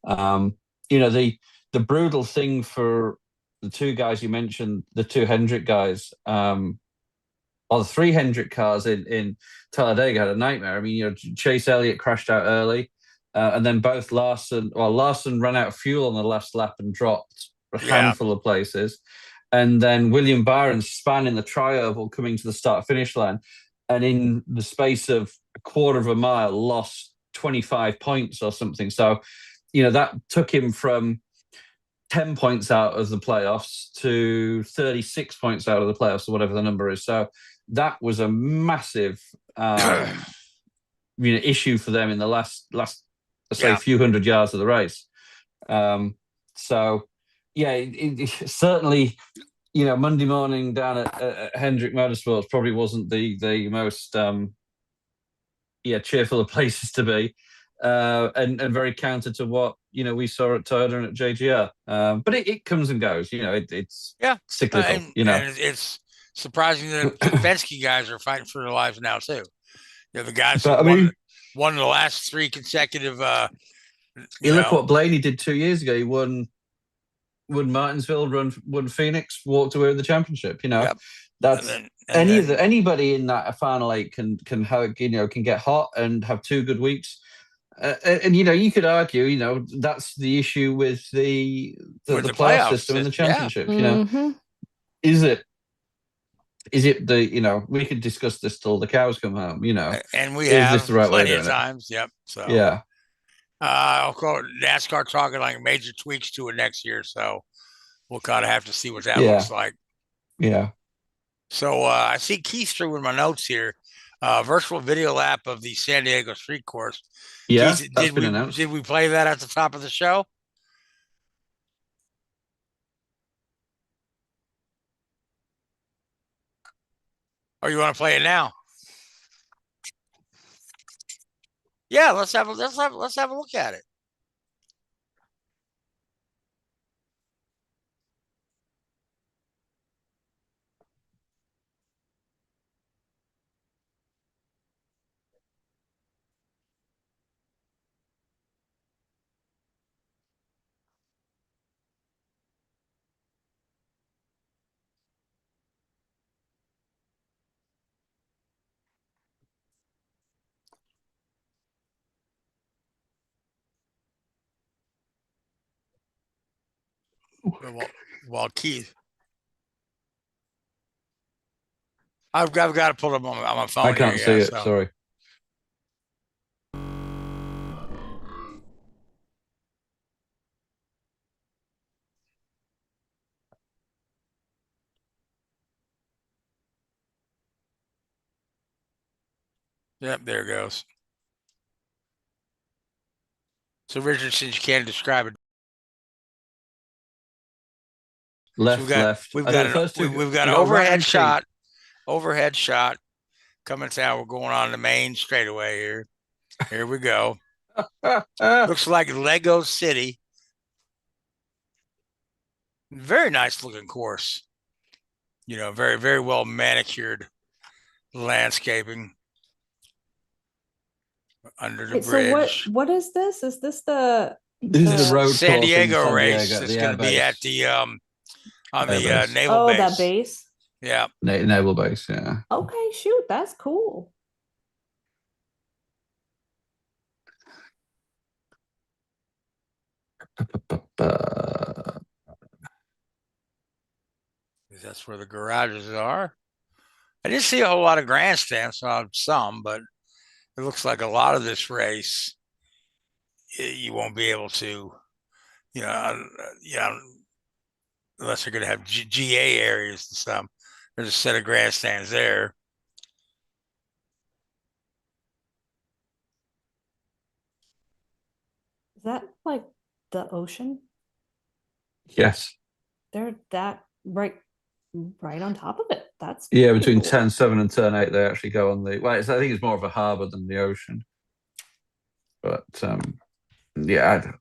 The brutal thing for the 2 guys you mentioned, the 2 Hendrick guys, or the 3 Hendrick cars in Talladega had a nightmare. I mean, Chase Elliott crashed out early, and then both Larson ran out of fuel on the last lap and dropped a handful of places. And then William Byron span in the tri-oval coming to the start-finish line, and in the space of a quarter of a mile, lost 25 points or something. So, that took him from 10 points out of the playoffs to 36 points out of the playoffs, or whatever the number is. So that was a massive issue for them in the last let's say, few hundred yards of the race. It certainly, Monday morning down at Hendrick Motorsports probably wasn't the most cheerful of places to be, and very counter to what we saw at Toyota and at JGR. But it comes and goes. It's cyclical. And it's surprising that the Penske guys are fighting for their lives now too. The guys But, who won the last 3 consecutive. You look what Blaney did 2 years ago. He won Martinsville, won Phoenix, walked away with the championship. That's anybody in that Final 8 can get hot and have 2 good weeks. And you could argue, that's the issue with the playoff system and the championship. Is it the we could discuss this till the cows come home. And we is have this the right plenty way of times. Yep. So yeah. Of course, NASCAR talking like major tweaks to it next year. So we'll kind of have to see what that looks like. Yeah. So I see Keith threw in my notes here. Virtual video lap of the San Diego street course. Yeah, Keith, did we play that at the top of the show? Or you want to play it now? Yeah, let's have a look at it. Well, Keith, I've got to pull it up on my phone. I can't see it. Sorry. Yep, there it goes. So, Richard, since you can't describe it, left. We've got an overhead shot. Overhead shot coming down. We're going on the main straightaway here. Here we go. Looks like Lego City. Very nice looking course. Very, very well manicured landscaping under the bridge. So what is this? Is this the road San Diego course race? It's going to be at the on the naval base. That base. Yeah, naval base. Yeah. Okay, shoot, that's cool. That's where the garages are. I didn't see a whole lot of grandstands, some, but it looks like a lot of this race you won't be able to, unless they're going to have GA areas and stuff. There's a set of grandstands there. Is that like the ocean? Yes. They're that right on top of it. That's between cool. turn 7 and turn 8, they actually go on the. Well, I think it's more of a harbour than the ocean. But I don't know.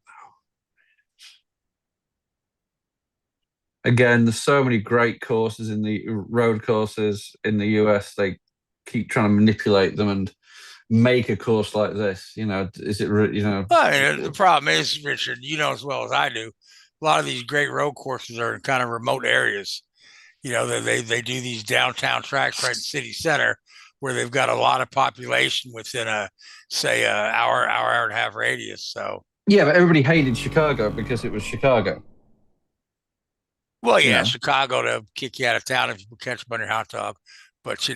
Again, there's so many great courses in the road courses in the US. They keep trying to manipulate them and make a course like this. Is it? The problem is, Richard, as well as I do, a lot of these great road courses are in kind of remote areas. They do these downtown tracks right in city center where they've got a lot of population within a hour and a half radius. So yeah, but everybody hated Chicago because it was Chicago. Well, yeah, Chicago to kick you out of town if you catch them on your hot dog, but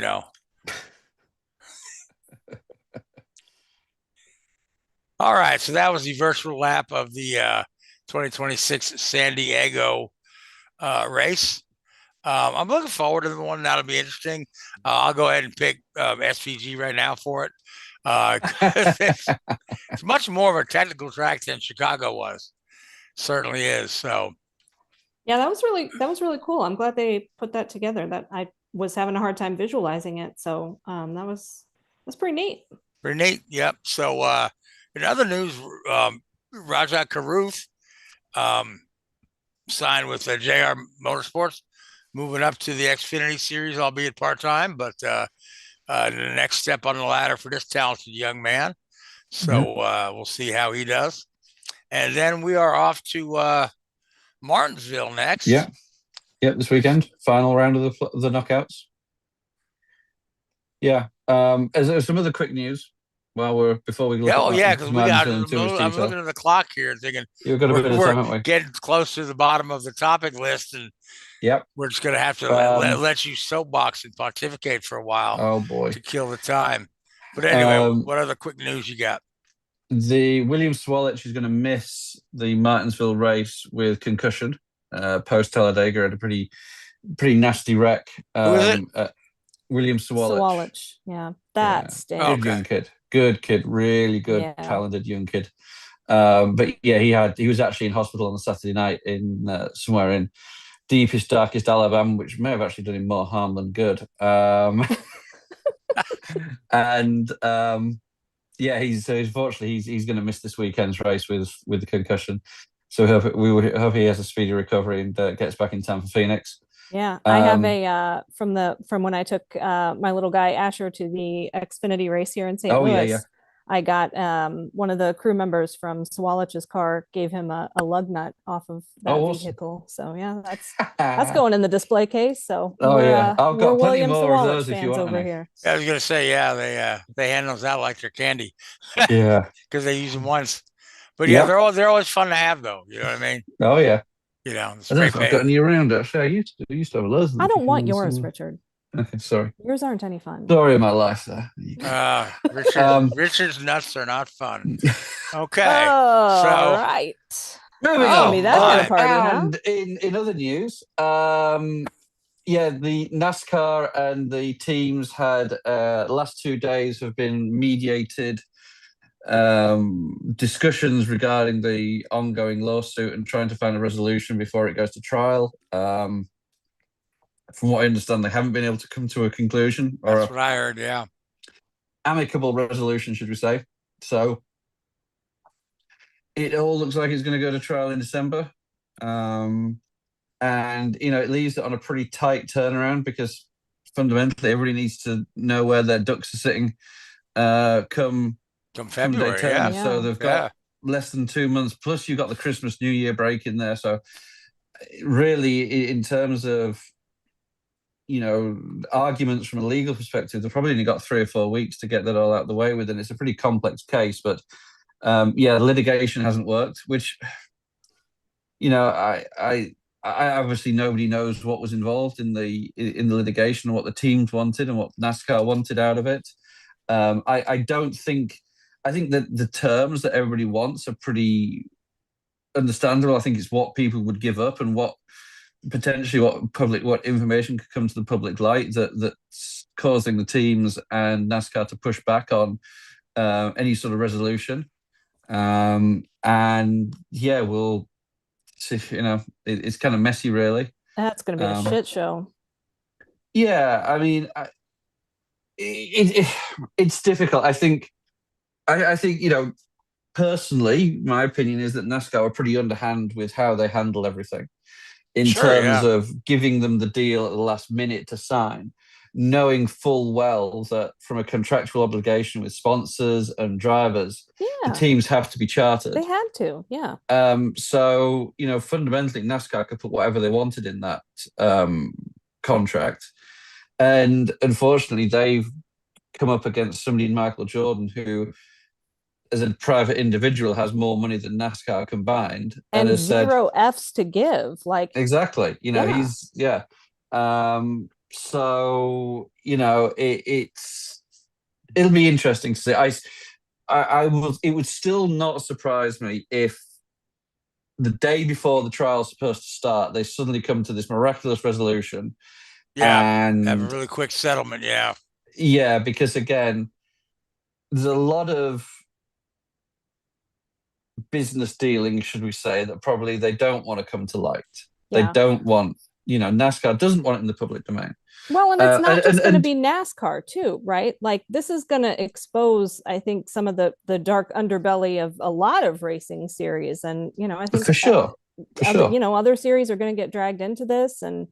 All right, so that was the virtual lap of the 2026 San Diego race. I'm looking forward to the one. That'll be interesting. I'll go ahead and pick SVG right now for it. It's much more of a technical track than Chicago was. Certainly is. So. Yeah, that was really cool. I'm glad they put that together. That I was having a hard time visualizing it. So that's pretty neat. Pretty neat. Yep. So in other news, Rajah Caruth signed with JR Motorsports. moving up to the Xfinity series, albeit part-time, but the next step on the ladder for this talented young man. So we'll see how he does. And then we are off to Martinsville next. Yeah. This weekend, final round of the knockouts. Yeah. As some other quick news before we look because I'm looking at the clock here thinking you've got a bit of time, haven't we? Getting close to the bottom of the topic list, and we're just going to have to let you soapbox and pontificate for a while. Oh boy, to kill the time. But anyway, what other quick news you got? The William Swalich is going to miss the Martinsville race with concussion. Post Talladega had a pretty nasty wreck. Who is it? William Swalich. Yeah, that stinks. Good kid, really good, talented young kid. But yeah, he was actually in hospital on the Saturday night in somewhere in deepest, darkest Alabama, which may have actually done him more harm than good. He's going to miss this weekend's race with the concussion. So we hope he has a speedy recovery and gets back in time for Phoenix. Yeah, I have a from when I took my little guy Asher to the Xfinity race here in St. Louis. Yeah. I got one of the crew members from Swalich's car gave him a lug nut off of that vehicle. So yeah, that's going in the display case. So I've got plenty more of those if you want over here. I was gonna say they hand those out like they're candy. Yeah, because they use them once. But they're always fun to have though. You know what I mean? Oh yeah. You know, I don't know if I've got any around actually. I used to have loads of them. I don't want yours, Richard. Okay, sorry. Yours aren't any fun. Story of my life there. Richard's nuts are not fun. Okay. All right. Moving on. That's party, and in other news, the NASCAR and the teams had last 2 days have been mediated discussions regarding the ongoing lawsuit and trying to find a resolution before it goes to trial. From what I understand, they haven't been able to come to a conclusion. That's what I heard, yeah. Amicable resolution, should we say. So it all looks like it's going to go to trial in December. And, it leaves it on a pretty tight turnaround because fundamentally everybody needs to know where their ducks are sitting come February, Daytona. So they've got less than 2 months, plus you've got the Christmas New Year break in there. So really, in terms of arguments from a legal perspective, they've probably only got 3 or 4 weeks to get that all out of the way with, and it's a pretty complex case. But litigation hasn't worked, which I obviously nobody knows what was involved in the litigation and what the teams wanted and what NASCAR wanted out of it. I think that the terms that everybody wants are pretty understandable. I think it's what people would give up and what information could come to the public light that's causing the teams and NASCAR to push back on any sort of resolution. We'll see. It's kind of messy, really. That's going to be a shit show. Yeah, I mean, it's difficult. I think, personally, my opinion is that NASCAR are pretty underhand with how they handle everything. In terms of giving them the deal at the last minute to sign, knowing full well that from a contractual obligation with sponsors and drivers, the teams have to be chartered. They had to, yeah. So, fundamentally, NASCAR could put whatever they wanted in that contract. And unfortunately, they've come up against somebody in Michael Jordan who, as a private individual, has more money than NASCAR combined, and has zero F's to give. Exactly, he's so it'll be interesting to see. It would still not surprise me if the day before the trial's supposed to start, they suddenly come to this miraculous resolution. And have a really quick settlement. Yeah, because again, there's a lot of business dealing, should we say, that probably they don't want to come to light. They don't want, NASCAR doesn't want it in the public domain. Well, and it's not just going to be NASCAR too, right? Like, this is going to expose, I think, some of the dark underbelly of a lot of racing series. And, I think for sure. Other series are going to get dragged into this. And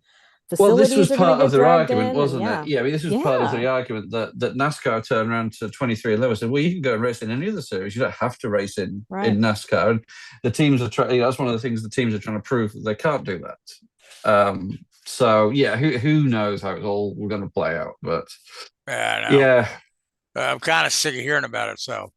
facilities this was are going part to of get their dragged argument, in. wasn't And it? Yeah, I mean, this was part of the argument that NASCAR turned around to 23 and said, well, you can go and race in any other series. You don't have to race in NASCAR. And the teams are trying. That's one of the things the teams are trying to prove that they can't do that. So yeah, who knows how it's all going to play out? But I'm kind of sick of hearing about it. So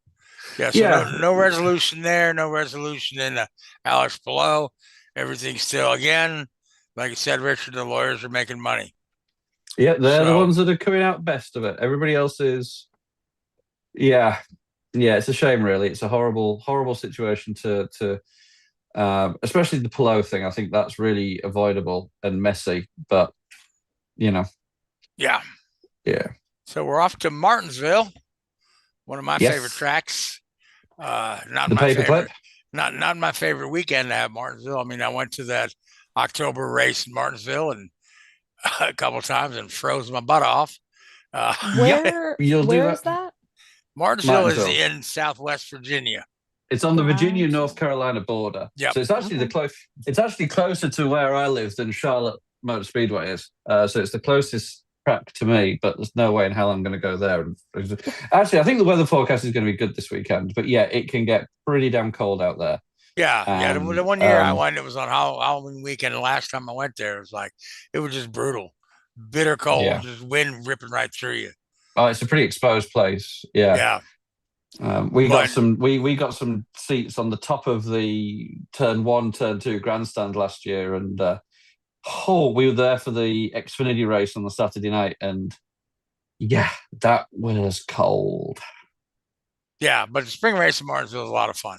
no resolution there, no resolution in Alex below. Everything's still, again, like you said, Richard, the lawyers are making money. Yeah, they're the ones that are coming out best of it. Everybody else is, yeah, it's a shame, really. It's a horrible situation to especially the Pelot thing. I think that's really avoidable and messy, but, Yeah. Yeah. So we're off to Martinsville, one of my favorite tracks. Not the my paperclip. Not my favorite weekend to have Martinsville. I mean, I went to that October race in Martinsville and a couple of times and froze my butt off. Where is that? Martinsville is in Southwest Virginia. It's on the Virginia-North Carolina border. So it's actually it's actually closer to where I live than Charlotte Motor Speedway is. So it's the closest track to me, but there's no way in hell I'm going to go there. Actually, I think the weather forecast is going to be good this weekend, but yeah, it can get pretty damn cold out there. Yeah. The one year I went, it was on Halloween weekend. The last time I went there, it was just brutal, bitter cold, just wind ripping right through you. Oh, it's a pretty exposed place. Yeah. We got some seats on the top of the turn 1, turn 2 grandstand last year, and we were there for the Xfinity race on the Saturday night, and that was cold. Yeah, but the spring race in Martinsville is a lot of fun.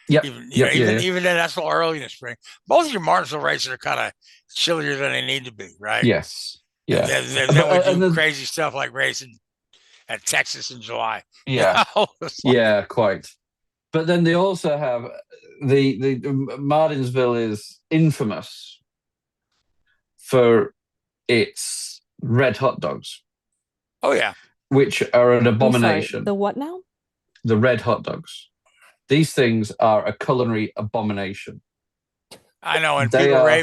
Even then, that's a little early in the spring. Both of your Martinsville races are kind of chillier than they need to be, right? Yes. Yeah. Then we do crazy stuff like racing at Texas in July. Yeah. Yeah, quite. But then they also have the Martinsville is infamous for its red hot dogs. Oh yeah. Which are an abomination. The what now? The red hot dogs. These things are a culinary abomination. I know, and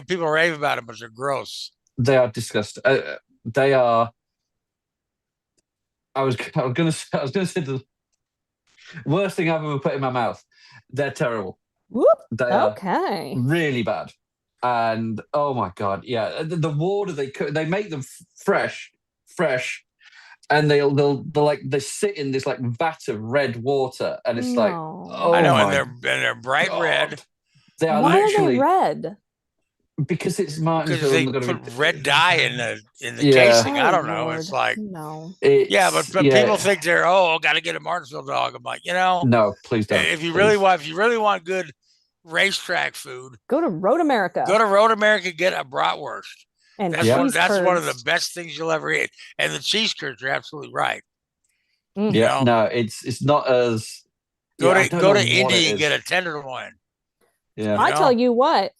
people rave about them, but they're gross. They are disgusting. They are. I was going to say the worst thing I've ever put in my mouth. They're terrible. Whoop. They are really bad. And oh my god, the water they make them fresh, and they sit in this vat of red water, and it's I know, and they're bright red. They are Why literally are they red? Because it's Martinsville. Because they put red dye in the casing. I don't know. It's like but people think they're got to get a Martinsville dog. I'm like, no, please don't. If you really want good racetrack food, go to Road America. Get a bratwurst. And that's one of the best things you'll ever eat. And the cheese curds are absolutely right. No, it's not as go to Indy and get a tenderloin. Yeah, I tell you what.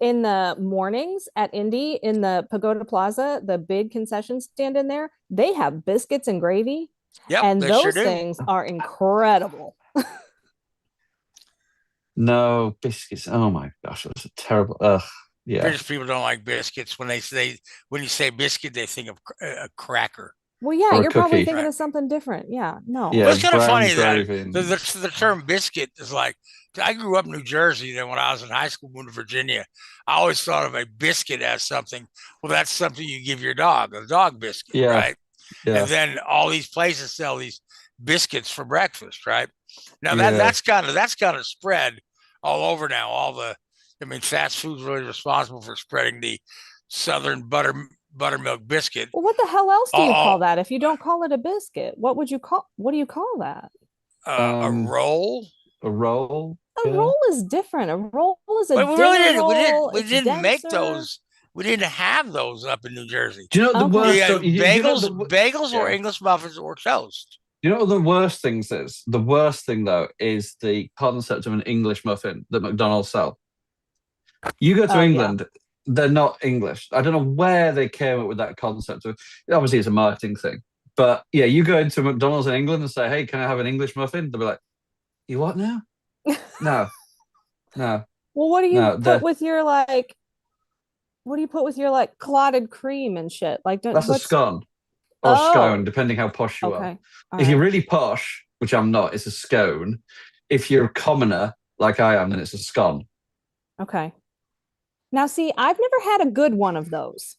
In the mornings at Indy, in the Pagoda Plaza, the big concession stand in there, they have biscuits and gravy. Yep, and those things are incredible. No biscuits. Oh my gosh, that's a terrible. Yeah. British people don't like biscuits. When you say biscuit, they think of a cracker. Well, yeah, you're probably thinking of something different. Yeah, no. Yeah, well, it's kind of funny that the term biscuit is like. I grew up in New Jersey. Then when I was in high school, moved to Virginia, I always thought of a biscuit as something. Well, that's something you give your dog, a dog biscuit, right? Yeah. And then all these places sell these biscuits for breakfast, right? Now that's kind of spread all over now. Fast food's really responsible for spreading the Southern buttermilk biscuit. Well, what the hell else do you call that? If you don't call it a biscuit, what do you call that? A roll. A roll. A roll is different. A roll is a we didn't make those. We didn't have those up in New Jersey. Do you know the worst? Bagels or English muffins or toast. You know what the worst things is? The worst thing though is the concept of an English muffin that McDonald's sell. You go to England, they're not English. I don't know where they came up with that concept. Obviously, it's a marketing thing. But yeah, you go into McDonald's in England and say, "Hey, can I have an English muffin?" They'll be like, "You what now?" No. Well, what do you put with your what do you put with your like clotted cream and shit? Like, That's a scone or a scone, depending how posh you are. If you're really posh, which I'm not, it's a scone. If you're a commoner like I am, then it's a scone. Okay. Now, see, I've never had a good one of those.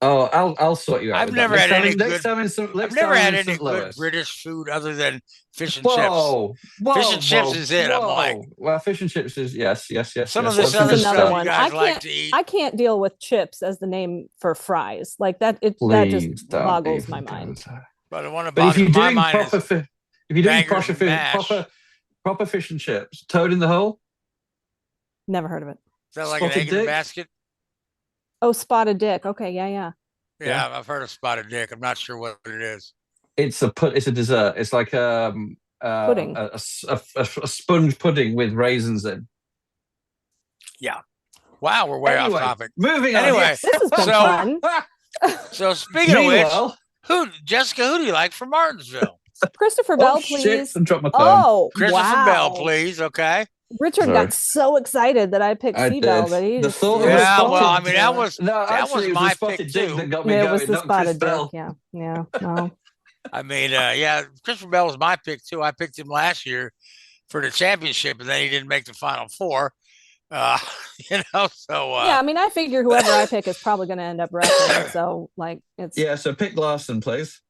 Oh, I'll sort you out. I've never had any good. I've never had any good British food other than fish and chips. Fish and chips is it. I'm like, well, fish and chips is yes. Some of this other stuff you guys like to eat. I can't deal with chips as the name for fries. Like that, that just boggles my mind. But I want to. But if you're doing proper fish and chips, toad in the hole. Never heard of it. Is that like an egg in a basket? Oh, spotted dick. Okay, yeah. Yeah, I've heard of spotted dick. I'm not sure what it is. It's a dessert. It's like pudding. A sponge pudding with raisins in. Yeah. Wow, we're way off topic. Moving on. Anyway, this has been fun. So speaking of which, Jessica, who do you like from Martinsville? Christopher Bell, please. Drop my phone. Oh, Christopher Bell, please. Okay. Richard got so excited that I picked C-Bell that he just... that was my pick too. It was the spotted dick. Yeah. No. I mean, Christopher Bell was my pick too. I picked him last year for the championship, and then he didn't make the Final Four. So yeah. I mean, I figure whoever I pick is probably going to end up wrestling. So it's So pick Larson, please.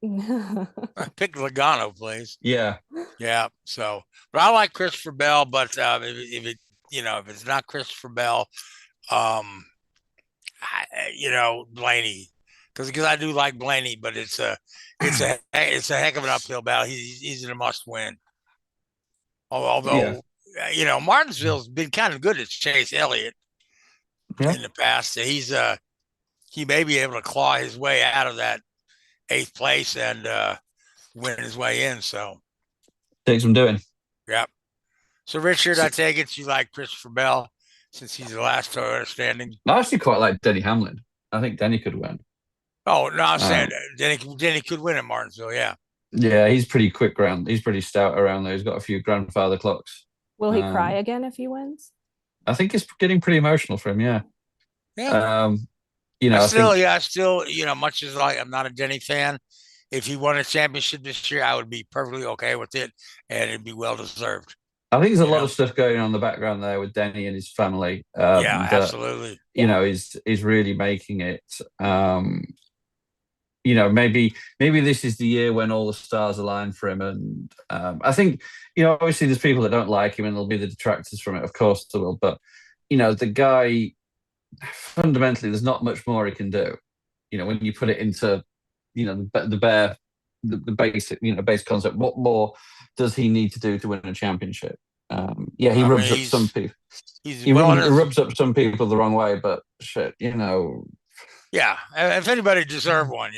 Pick Logano, please. Yeah. So, but I like Christopher Bell. But if it's not Christopher Bell, Blaney, because I do like Blaney, but it's a heck of an uphill battle. He's in a must win. Although Martinsville's been kind of good at Chase Elliott in the past. He may be able to claw his way out of that 8th place and win his way in. So takes some doing. Yep. So Richard, I take it you like Christopher Bell since he's the last Toyota standing. I actually quite like Denny Hamlin. I think Denny could win. Oh no, I'm saying Denny could win in Martinsville. Yeah, he's pretty quick round. He's pretty stout around there. He's got a few grandfather clocks. Will he cry again if he wins? I think it's getting pretty emotional for him. Yeah. I still, much as I'm not a Denny fan, if he won a championship this year, I would be perfectly okay with it, and it'd be well deserved. I think there's a lot of stuff going on in the background there with Denny and his family. Absolutely. Is really making it. Maybe this is the year when all the stars align for him, and I think obviously there's people that don't like him, and there'll be the detractors from it. Of course there will, but the guy. Fundamentally, there's not much more he can do. When you put it into, the basic, base concept. What more does he need to do to win a championship? He rubs up some people. He rubs up some people the wrong way, but shit, Yeah, if anybody deserved one,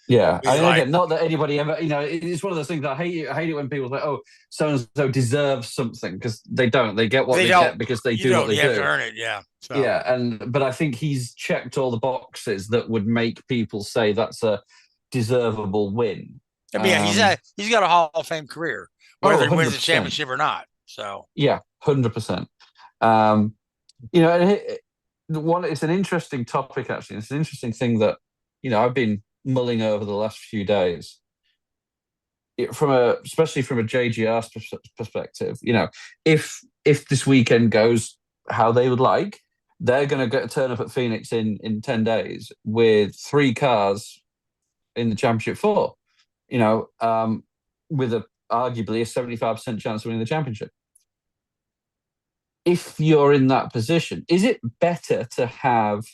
Yeah, not that anybody ever. It's one of those things that I hate it when people say, "Oh, so and so deserves something," because they don't. They get what they get because they do what they do. You have to earn it, yeah. So. Yeah, but I think he's checked all the boxes that would make people say that's a deservable win. I mean, he's got a Hall of Fame career, whether he wins the championship or not. So 100%. It's an interesting topic actually. It's an interesting thing that I've been mulling over the last few days. Especially from a JGR perspective, if this weekend goes how they would like, they're going to turn up at Phoenix in 10 days with 3 cars in the championship 4, with arguably a 75% chance of winning the championship. If you're in that position, is it better to have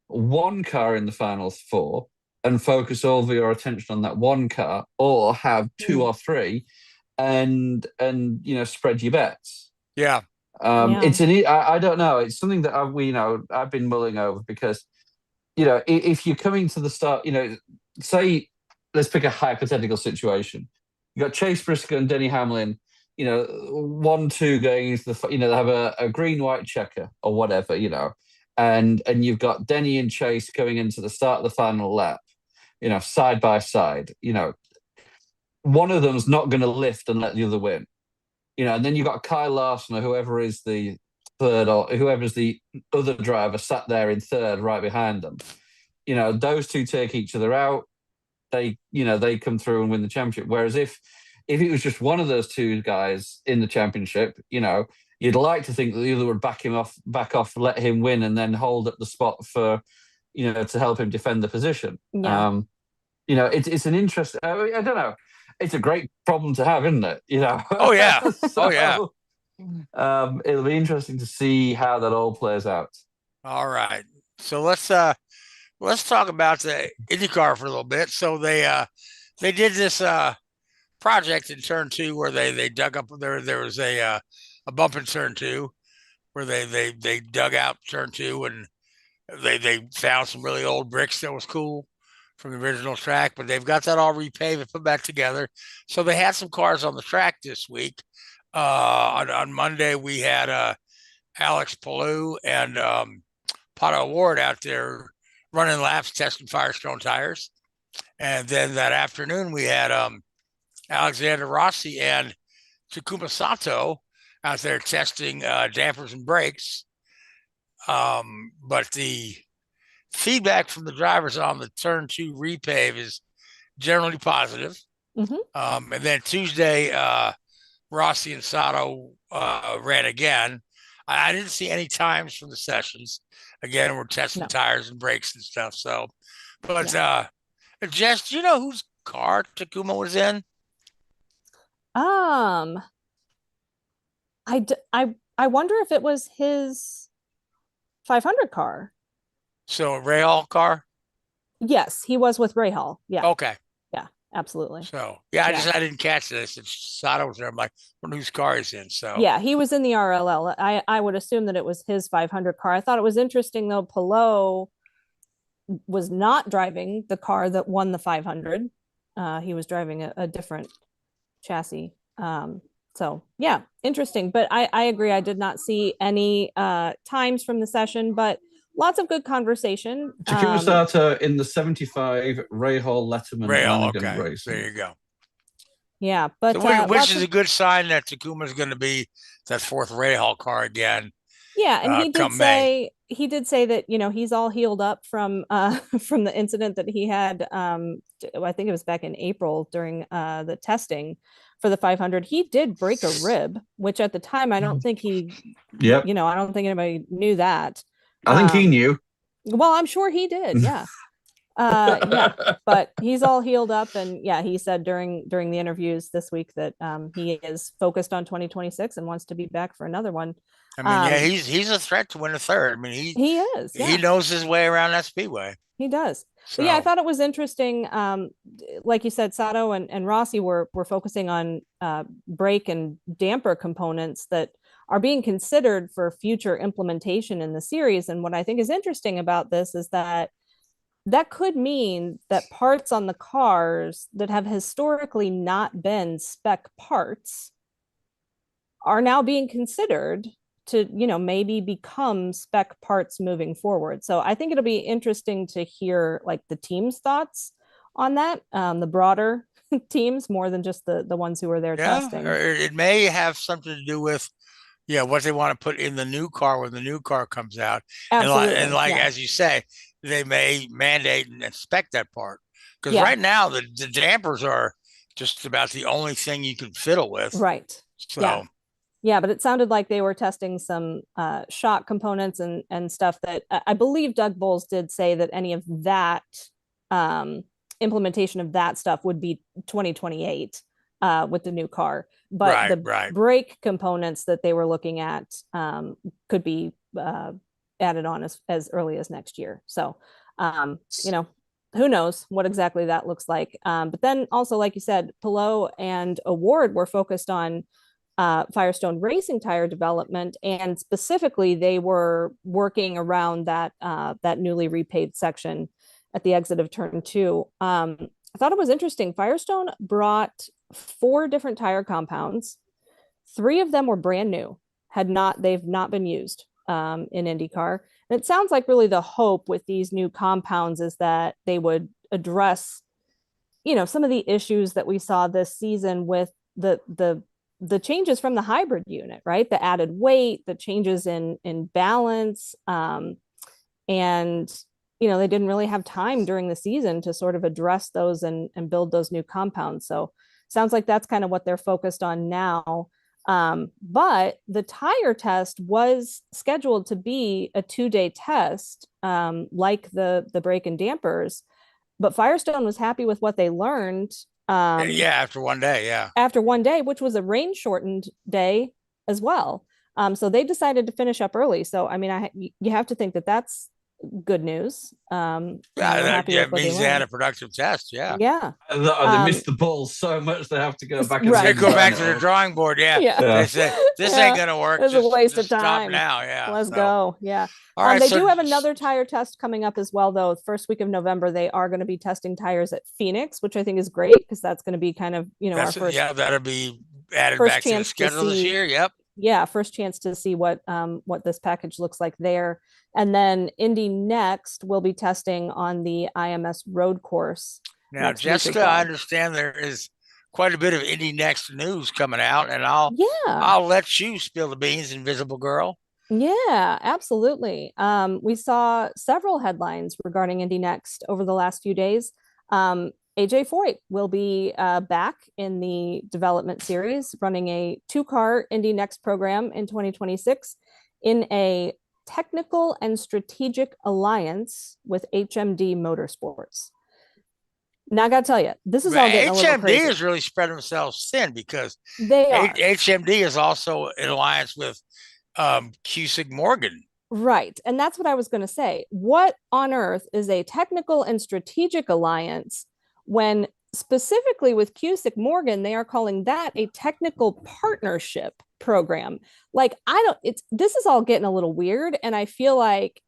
1 car in the final 4 and focus all of your attention on that 1 car, or have 2 or 3 and spread your bets? Yeah. I don't know. It's something that I've been mulling over because, if you're coming to the start, say, let's pick a hypothetical situation. You got Chase Briscoe and Denny Hamlin, 1-2 going into the, they have a green-white checker or whatever, and you've got Denny and Chase going into the start of the final lap, side by side. One of them's not going to lift and let the other win. And then you've got Kyle Larson or whoever is the third, or whoever's the other driver sat there in third right behind them. Those two take each other out. They come through and win the championship. Whereas if it was just one of those two guys in the championship, you'd like to think that the other would back off, let him win, and then hold up the spot for, to help him defend the position. Yeah. It's an interest. I don't know. It's a great problem to have, isn't it? Oh yeah. So, oh yeah. It'll be interesting to see how that all plays out. All right. So let's talk about the INDYCAR for a little bit. So they did this project in turn 2 where they dug up there was a bump in turn 2 where they dug out turn 2 and they found some really old bricks that was cool from the original track, but they've got that all repaved and put back together. So they had some cars on the track this week. On Monday we had Alex Palou and Pato Ward out there running laps, testing Firestone tires. And then that afternoon we had Alexander Rossi and Takuma Sato out there testing dampers and brakes. But the feedback from the drivers on the turn 2 repave is generally positive. Mm-hmm. And then Tuesday, Rossi and Sato ran again. I didn't see any times from the sessions. Again, we're testing tires and brakes and stuff. So, but Jess, do you know whose car Takuma was in? I wonder if it was his 500 car. So Rahal car? Yes, he was with Rahal. Yeah. Okay. Yeah, absolutely. So I didn't catch this. If Sato was there, I'm like, wonder whose car he's in. So yeah, he was in the RLL. I would assume that it was his 500 car. I thought it was interesting though. Palou was not driving the car that won the 500. He was driving a different chassis. So yeah, interesting. But I agree. I did not see any times from the session, but lots of good conversation. Takuma Sato in the 75 Rahal Letterman okay. race. There you go. Yeah, but so which is a good sign that Takuma is going to be that 4th Rahal car again. Yeah, and he did say that he's all healed up from the incident that he had. I think it was back in April during the testing for the 500. He did break a rib, which at the time I don't think he. Yep. I don't think anybody knew that. I think he knew. Well, I'm sure he did. Yeah. Yeah, but he's all healed up, and yeah, he said during the interviews this week that he is focused on 2026 and wants to be back for another one. I mean, yeah, he's a threat to win a third. I mean, he is. Yeah. He knows his way around that speedway. He does. So. But yeah, I thought it was interesting. Like you said, Sato and Rossi were focusing on brake and damper components that are being considered for future implementation in the series. And what I think is interesting about this is that could mean that parts on the cars that have historically not been spec parts are now being considered to, maybe become spec parts moving forward. So I think it'll be interesting to hear like the team's thoughts on that, the broader teams more than just the ones who are there testing. Or it may have something to do with what they want to put in the new car when the new car comes out. Absolutely. And as you say, they may mandate and inspect that part. Because right now the dampers are just about the only thing you can fiddle with. Right. So yeah, but it sounded like they were testing some shock components and stuff that I believe Doug Bowles did say that any of that implementation of that stuff would be 2028 with the new car. But the brake components that they were looking at could be added on as early as next year. So, who knows what exactly that looks like. But then also, like you said, Palou and Award were focused on Firestone racing tire development, and specifically they were working around that newly repaved section at the exit of turn 2. I thought it was interesting. Firestone brought 4 different tire compounds. 3 of them were brand new, they've not been used in IndyCar. And it sounds like really the hope with these new compounds is that they would address, some of the issues that we saw this season with the the changes from the hybrid unit, right? The added weight, the changes in balance, and they didn't really have time during the season to sort of address those and build those new compounds. So sounds like that's kind of what they're focused on now. But the tire test was scheduled to be a 2-day test, like the brake and dampers, but Firestone was happy with what they learned. After one day, after one day, which was a rain shortened day as well. So they decided to finish up early. So, I mean, you have to think that that's good news. It means they had a productive test. Yeah. They missed the ball so much they have to go back. They go back to the drawing board. They say this ain't gonna work. It's a waste of time. Stop now. Yeah. Let's go. Yeah. All right. They do have another tire test coming up as well, though. First week of November, they are going to be testing tires at Phoenix, which I think is great because that's going to be kind of our first. That'll be added back to the schedule this year. Yep. Yeah, first chance to see what this package looks like there. And then Indy Next will be testing on the IMS road course. Now, Jessica, I understand there is quite a bit of Indy Next news coming out, and I'll let you spill the beans, Invisible Girl. Yeah, absolutely. We saw several headlines regarding Indy Next over the last few days. AJ Foyt will be back in the development series, running a 2-car Indy Next program in 2026 in a technical and strategic alliance with HMD Motorsports. Now, I got to tell you, this is all getting a little crazy. HMD has really spread themselves thin because they are. HMD is also in alliance with Cusick Morgan. Right. And that's what I was going to say. What on earth is a technical and strategic alliance when specifically with Cusick Morgan, they are calling that a technical partnership program? Like, this is all getting a little weird. And I feel like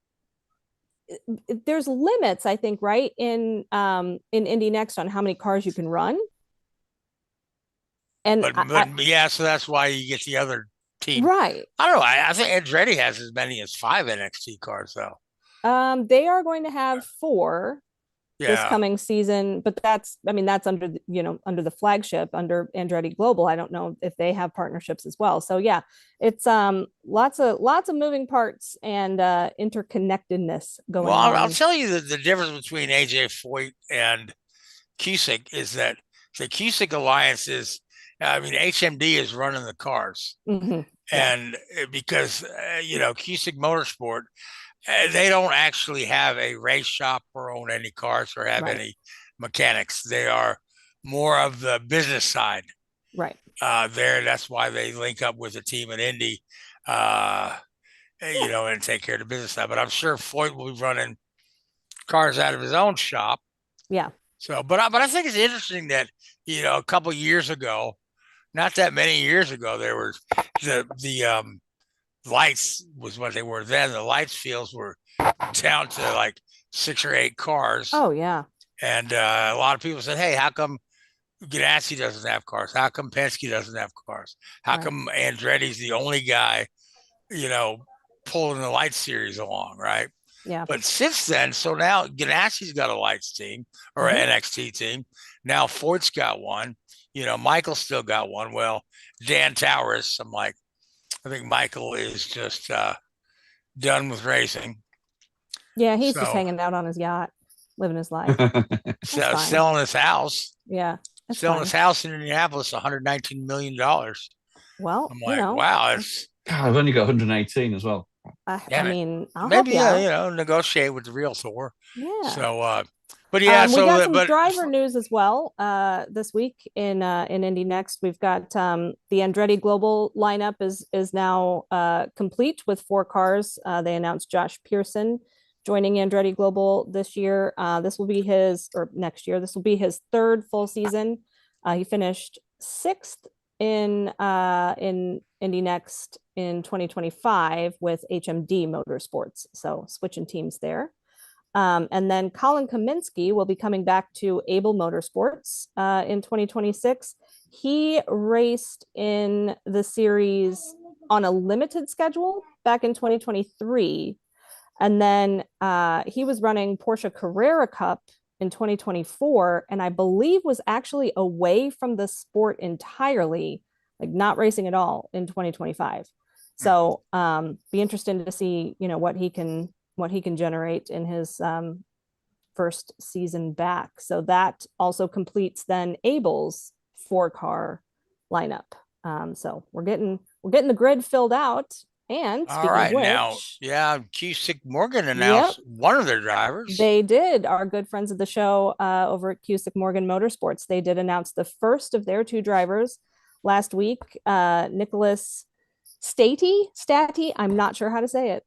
there's limits, I think, right, in Indy Next on how many cars you can run. And so that's why you get the other team. Right. I don't know. I think Andretti has as many as 5 NXT cars, though. They are going to have 4 this coming season, but that's under the flagship, under Andretti Global. I don't know if they have partnerships as well. So yeah, it's lots of moving parts and interconnectedness going on. Well, I'll tell you the difference between AJ Foyt and Cusick is that the Cusick alliance is, HMD is running the cars. Mm-hmm. And because Cusick Motorsport, they don't actually have a race shop or own any cars or have any mechanics. They are more of the business side. Right. That's why they link up with a team in Indy, and take care of the business side. But I'm sure Foyt will be running cars out of his own shop. Yeah. So, but I think it's interesting that, a couple of years ago, not that many years ago, there was the lights was what they were then. The lights fields were down to like 6 or 8 cars. Oh yeah. And a lot of people said, "Hey, how come Ganassi doesn't have cars? How come Penske doesn't have cars? How come Andretti's the only guy, pulling the light series along, right?" Yeah. But since then, so now Ganassi's got a lights team or an NXT team. Now Foyt's got one. Michael's still got one. Well, Dan Towers, I think Michael is just done with racing. Yeah, he's just hanging out on his yacht, living his life. Selling his house. Yeah. Selling his house in Indianapolis, $119 million. Well, I'm like, wow. I've only got 118 as well. I'll maybe negotiate with the realtor. Yeah. So, but yeah, we got some driver news as well. This week in Indy Next, we've got the Andretti Global lineup is now complete with 4 cars. They announced Josh Pearson joining Andretti Global this year. This will be next year. This will be his 3rd full season. He finished 6th in Indy Next in 2025 with HMD Motorsports. So switching teams there. And then Colin Kaminsky will be coming back to Able Motorsports in 2026. He raced in the series on a limited schedule back in 2023. And then he was running Porsche Carrera Cup in 2024, and I believe was actually away from the sport entirely. like not racing at all in 2025. So be interesting to see, what he can generate in his first season back. So that also completes then Abel's 4-car lineup. So we're getting the grid filled out. And speaking all right, of which, now, Cusick Morgan announced one of their drivers. They did. Our good friends of the show over at Cusick Morgan Motorsports, they did announce the first of their 2 drivers last week. Nicholas Stati. I'm not sure how to say it.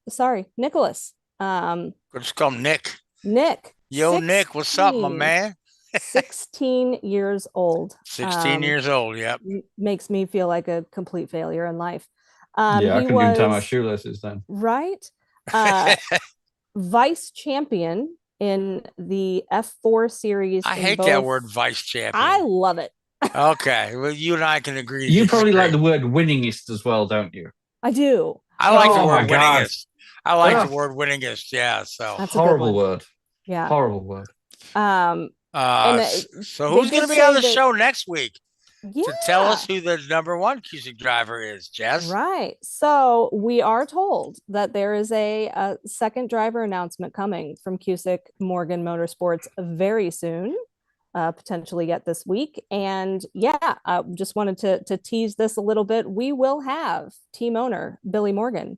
Sorry, Nicholas. Let's call him Nick. Nick. Yo, 16. Nick, what's up, my man? 16 years old. 16 years old, yep. Makes me feel like a complete failure in life. I couldn't even tie my shoelaces then. Right. Vice champion in the F4 series. I hate that word, vice champion. I love it. Okay, well, you and I can agree. You probably like the word winningest as well, don't you? I do. I like the word winningest. I like the word winningest. Yeah, so that's a horrible word. Yeah, horrible word. So who's going to be on the show next week to tell us who the number 1 Cusick driver is, Jess? Right. So we are told that there is a second driver announcement coming from Cusick Morgan Motorsports very soon. Potentially yet this week. And just wanted to tease this a little bit. We will have team owner Billy Morgan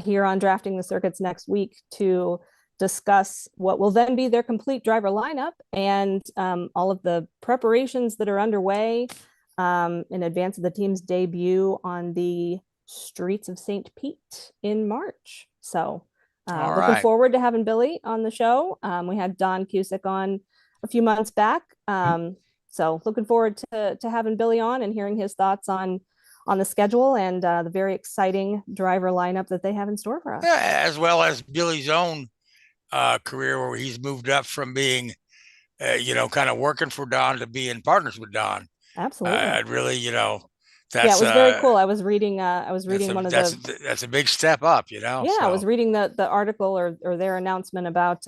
here on Drafting the Circuits next week to discuss what will then be their complete driver lineup and all of the preparations that are underway in advance of the team's debut on the streets of St. Pete in March. So looking forward to having Billy on the show. We had Don Cusick on a few months back. So looking forward to having Billy on and hearing his thoughts on the schedule and the very exciting driver lineup that they have in store for us. Yeah, as well as Billy's own career, where he's moved up from being, kind of working for Don to being partners with Don. Absolutely. Really, that's it was very cool. I was reading that's a big step up, Yeah, so. I was reading the article or their announcement about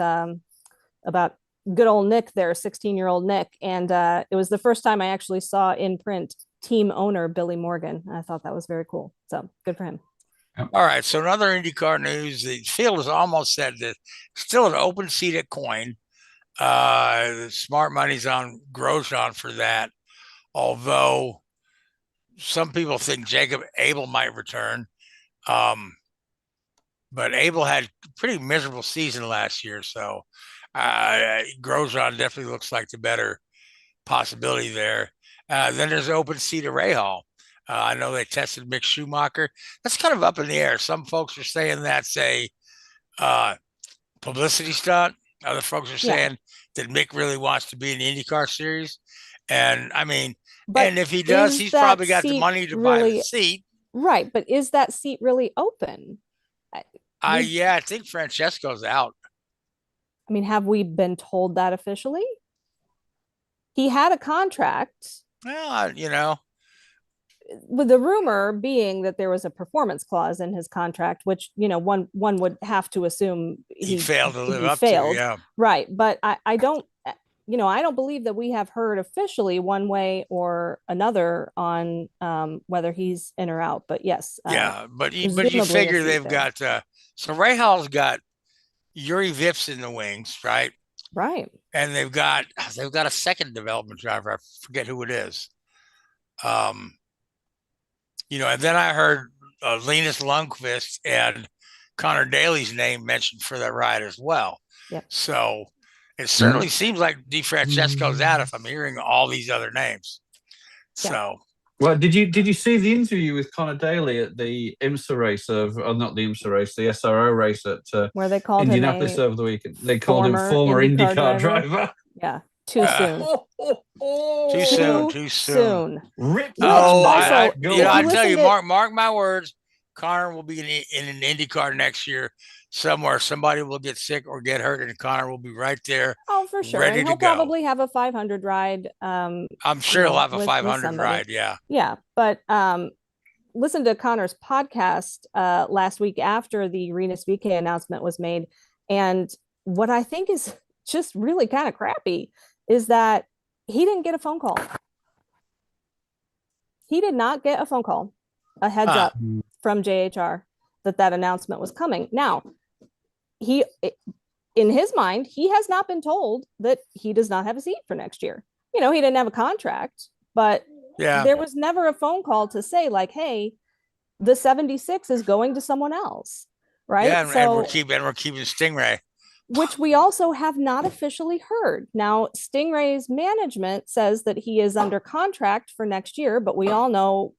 good old Nick there, 16-year-old Nick. And it was the first time I actually saw in print team owner Billy Morgan. I thought that was very cool. So good for him. All right. So another IndyCar news, the field has almost said that still an open seat at Coyne. The smart money's on Grosjean for that. Although some people think Jacob Abel might return. But Abel had a pretty miserable season last year. So Grosjean definitely looks like the better possibility there. Then there's open seat at Rajah. I know they tested Mick Schumacher. That's kind of up in the air. Some folks are saying that's a publicity stunt. Other folks are saying that Mick really wants to be in the IndyCar series. And I mean, and if he does, he's probably got the money to buy the seat. Right. But is that seat really open? I think Francesco's out. I mean, have we been told that officially? He had a contract. Well, with the rumor being that there was a performance clause in his contract, which, one would have to assume he failed to live up to. Yeah. Right. But I don't believe that we have heard officially one way or another on whether he's in or out. But yes. But you figure they've got so Rahaal's got Yuri Vips in the wings, right? Right. And they've got a second development driver. I forget who it is. And then I heard Linus Lundqvist and Connor Daly's name mentioned for that ride as well. Yep. So it certainly seems like DeFrancesco's out if I'm hearing all these other names. Yeah. So. Well, did you see the interview with Connor Daly at the IMSA race not the IMSA race, the SRO race at where they called Indianapolis over the weekend? They called him former IndyCar driver. Yeah, too soon. Too soon. Ripped. I tell you, mark my words. Connor will be in an IndyCar next year somewhere. Somebody will get sick or get hurt, and Connor will be right there. Oh, for sure. And he'll probably have a 500 ride. I'm sure he'll have a 500 ride. Yeah. Yeah. But listen to Connor's podcast last week after the Rinus VeeKay announcement was made. And what I think is just really kind of crappy is that he didn't get a phone call. He did not get a phone call, a heads up from JHR that announcement was coming. Now, in his mind, he has not been told that he does not have a seat for next year. He didn't have a contract, but there was never a phone call to say like, hey, the 76 is going to someone else, right? Yeah, and we're keeping Stingray, which we also have not officially heard. Now, Stingray's management says that he is under contract for next year, but we all know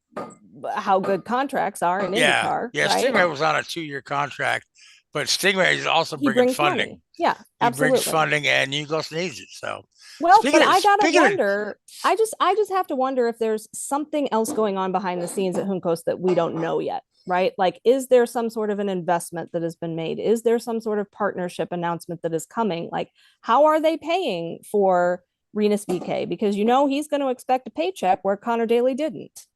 how good contracts are in INDYCAR. Yeah, right? Stingray was on a 2-year contract, but Stingray is also bringing funding. Money. Yeah, absolutely. He brings funding, and Yugos needs it. So, well, but I gotta wonder. I just have to wonder if there's something else going on behind the scenes at Juncos that we don't know yet, right? Like, is there some sort of an investment that has been made? Is there some sort of partnership announcement that is coming? Like, how are they paying for Rinus VeeKay? Because he's going to expect a paycheck where Connor Daly didn't.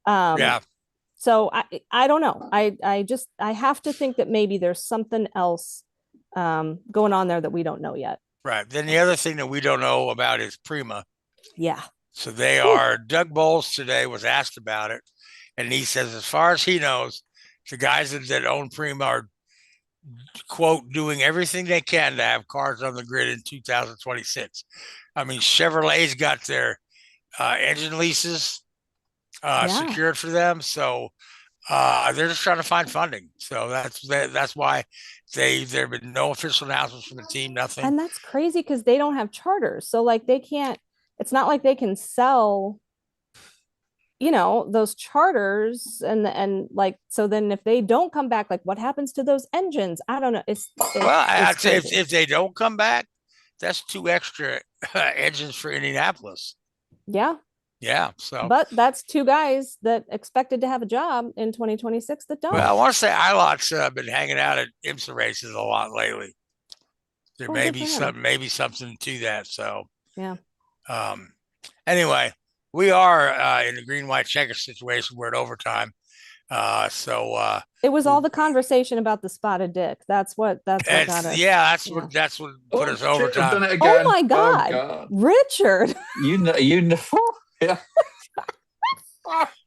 So I don't know. I have to think that maybe there's something else going on there that we don't know yet. Right. Then the other thing that we don't know about is Prima. Yeah. So they are, Doug Bowles today was asked about it. And he says, as far as he knows, the guys that own Prima are, quote, doing everything they can to have cars on the grid in 2026. I mean, Chevrolet's got their engine leases secured for them. So they're just trying to find funding. So that's why there have been no official announcements from the team, nothing. And that's crazy because they don't have charters. So like they can't, it's not like they can sell, those charters and like, so then if they don't come back, like what happens to those engines? I don't know. I'd say if they don't come back, that's 2 extra engines for Indianapolis. Yeah. Yeah. So, but that's 2 guys that expected to have a job in 2026 that don't. Well, I want to say ILOT's been hanging out at IMSA races a lot lately. There may be something to that. So, yeah. Anyway, we are in the green-white checker situation. We're at overtime. It was all the conversation about the spotted dick. That's what got us. Yeah, that's what put us overtime. Oh my God. Richard. You know. Yeah.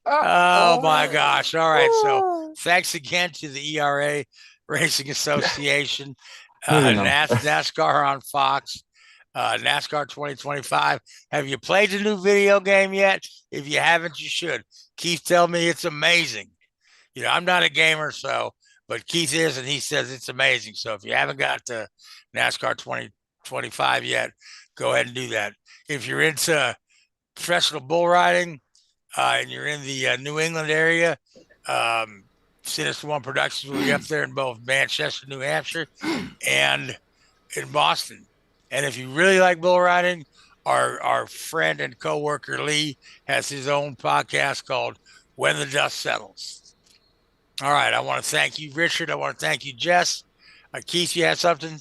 Oh my gosh. All right. So thanks again to the ERA Racing Association, NASCAR on Fox, NASCAR 2025. Have you played the new video game yet? If you haven't, you should. Keith told me it's amazing. I'm not a gamer, but Keith is, and he says it's amazing. So if you haven't got to NASCAR 2025 yet, go ahead and do that. If you're into professional bull riding and you're in the New England area, Sinister One Productions will be up there in both Manchester, New Hampshire, and in Boston. And if you really like bull riding, our friend and coworker Lee has his own podcast called When the Dust Settles. All right, I want to thank you, Richard. I want to thank you, Jess. Keith, you have something?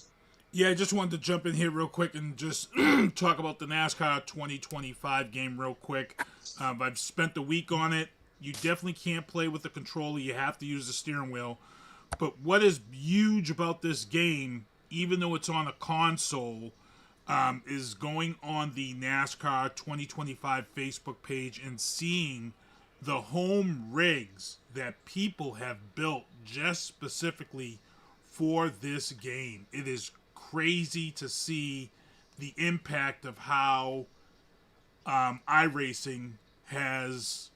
Yeah, I just wanted to jump in here real quick and just talk about the NASCAR 2025 game real quick. I've spent the week on it. You definitely can't play with the controller. You have to use the steering wheel. But what is huge about this game, even though it's on a console, is going on the NASCAR 2025 Facebook page and seeing the home rigs that people have built just specifically for this game. It is crazy to see the impact of how iRacing has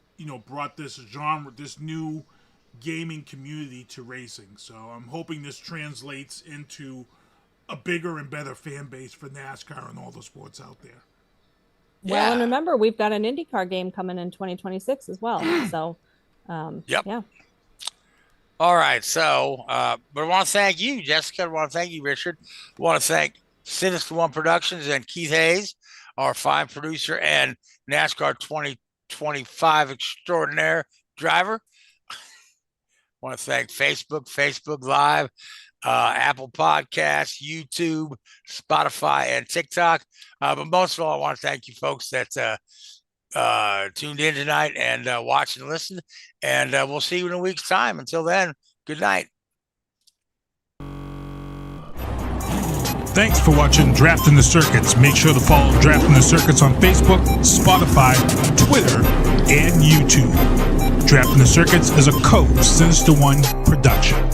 brought this genre, this new gaming community to racing. So I'm hoping this translates into a bigger and better fan base for NASCAR and all the sports out there. Well, and remember, we've got an INDYCAR game coming in 2026 as well. So yeah. All right, so, but I want to thank you, Jessica. I want to thank you, Richard. I want to thank Sinister One Productions and Keith Hayes, our fine producer and NASCAR 2025 extraordinaire driver. I want to thank Facebook Live, Apple Podcasts, YouTube, Spotify, and TikTok. But most of all, I want to thank you folks that tuned in tonight and watch and listen. And we'll see you in a week's time. Until then, good night. Thanks for watching Drafting the Circuits. Make sure to follow Drafting the Circuits on Facebook, Spotify, Twitter, and YouTube. Drafting the Circuits is a Sinister One production.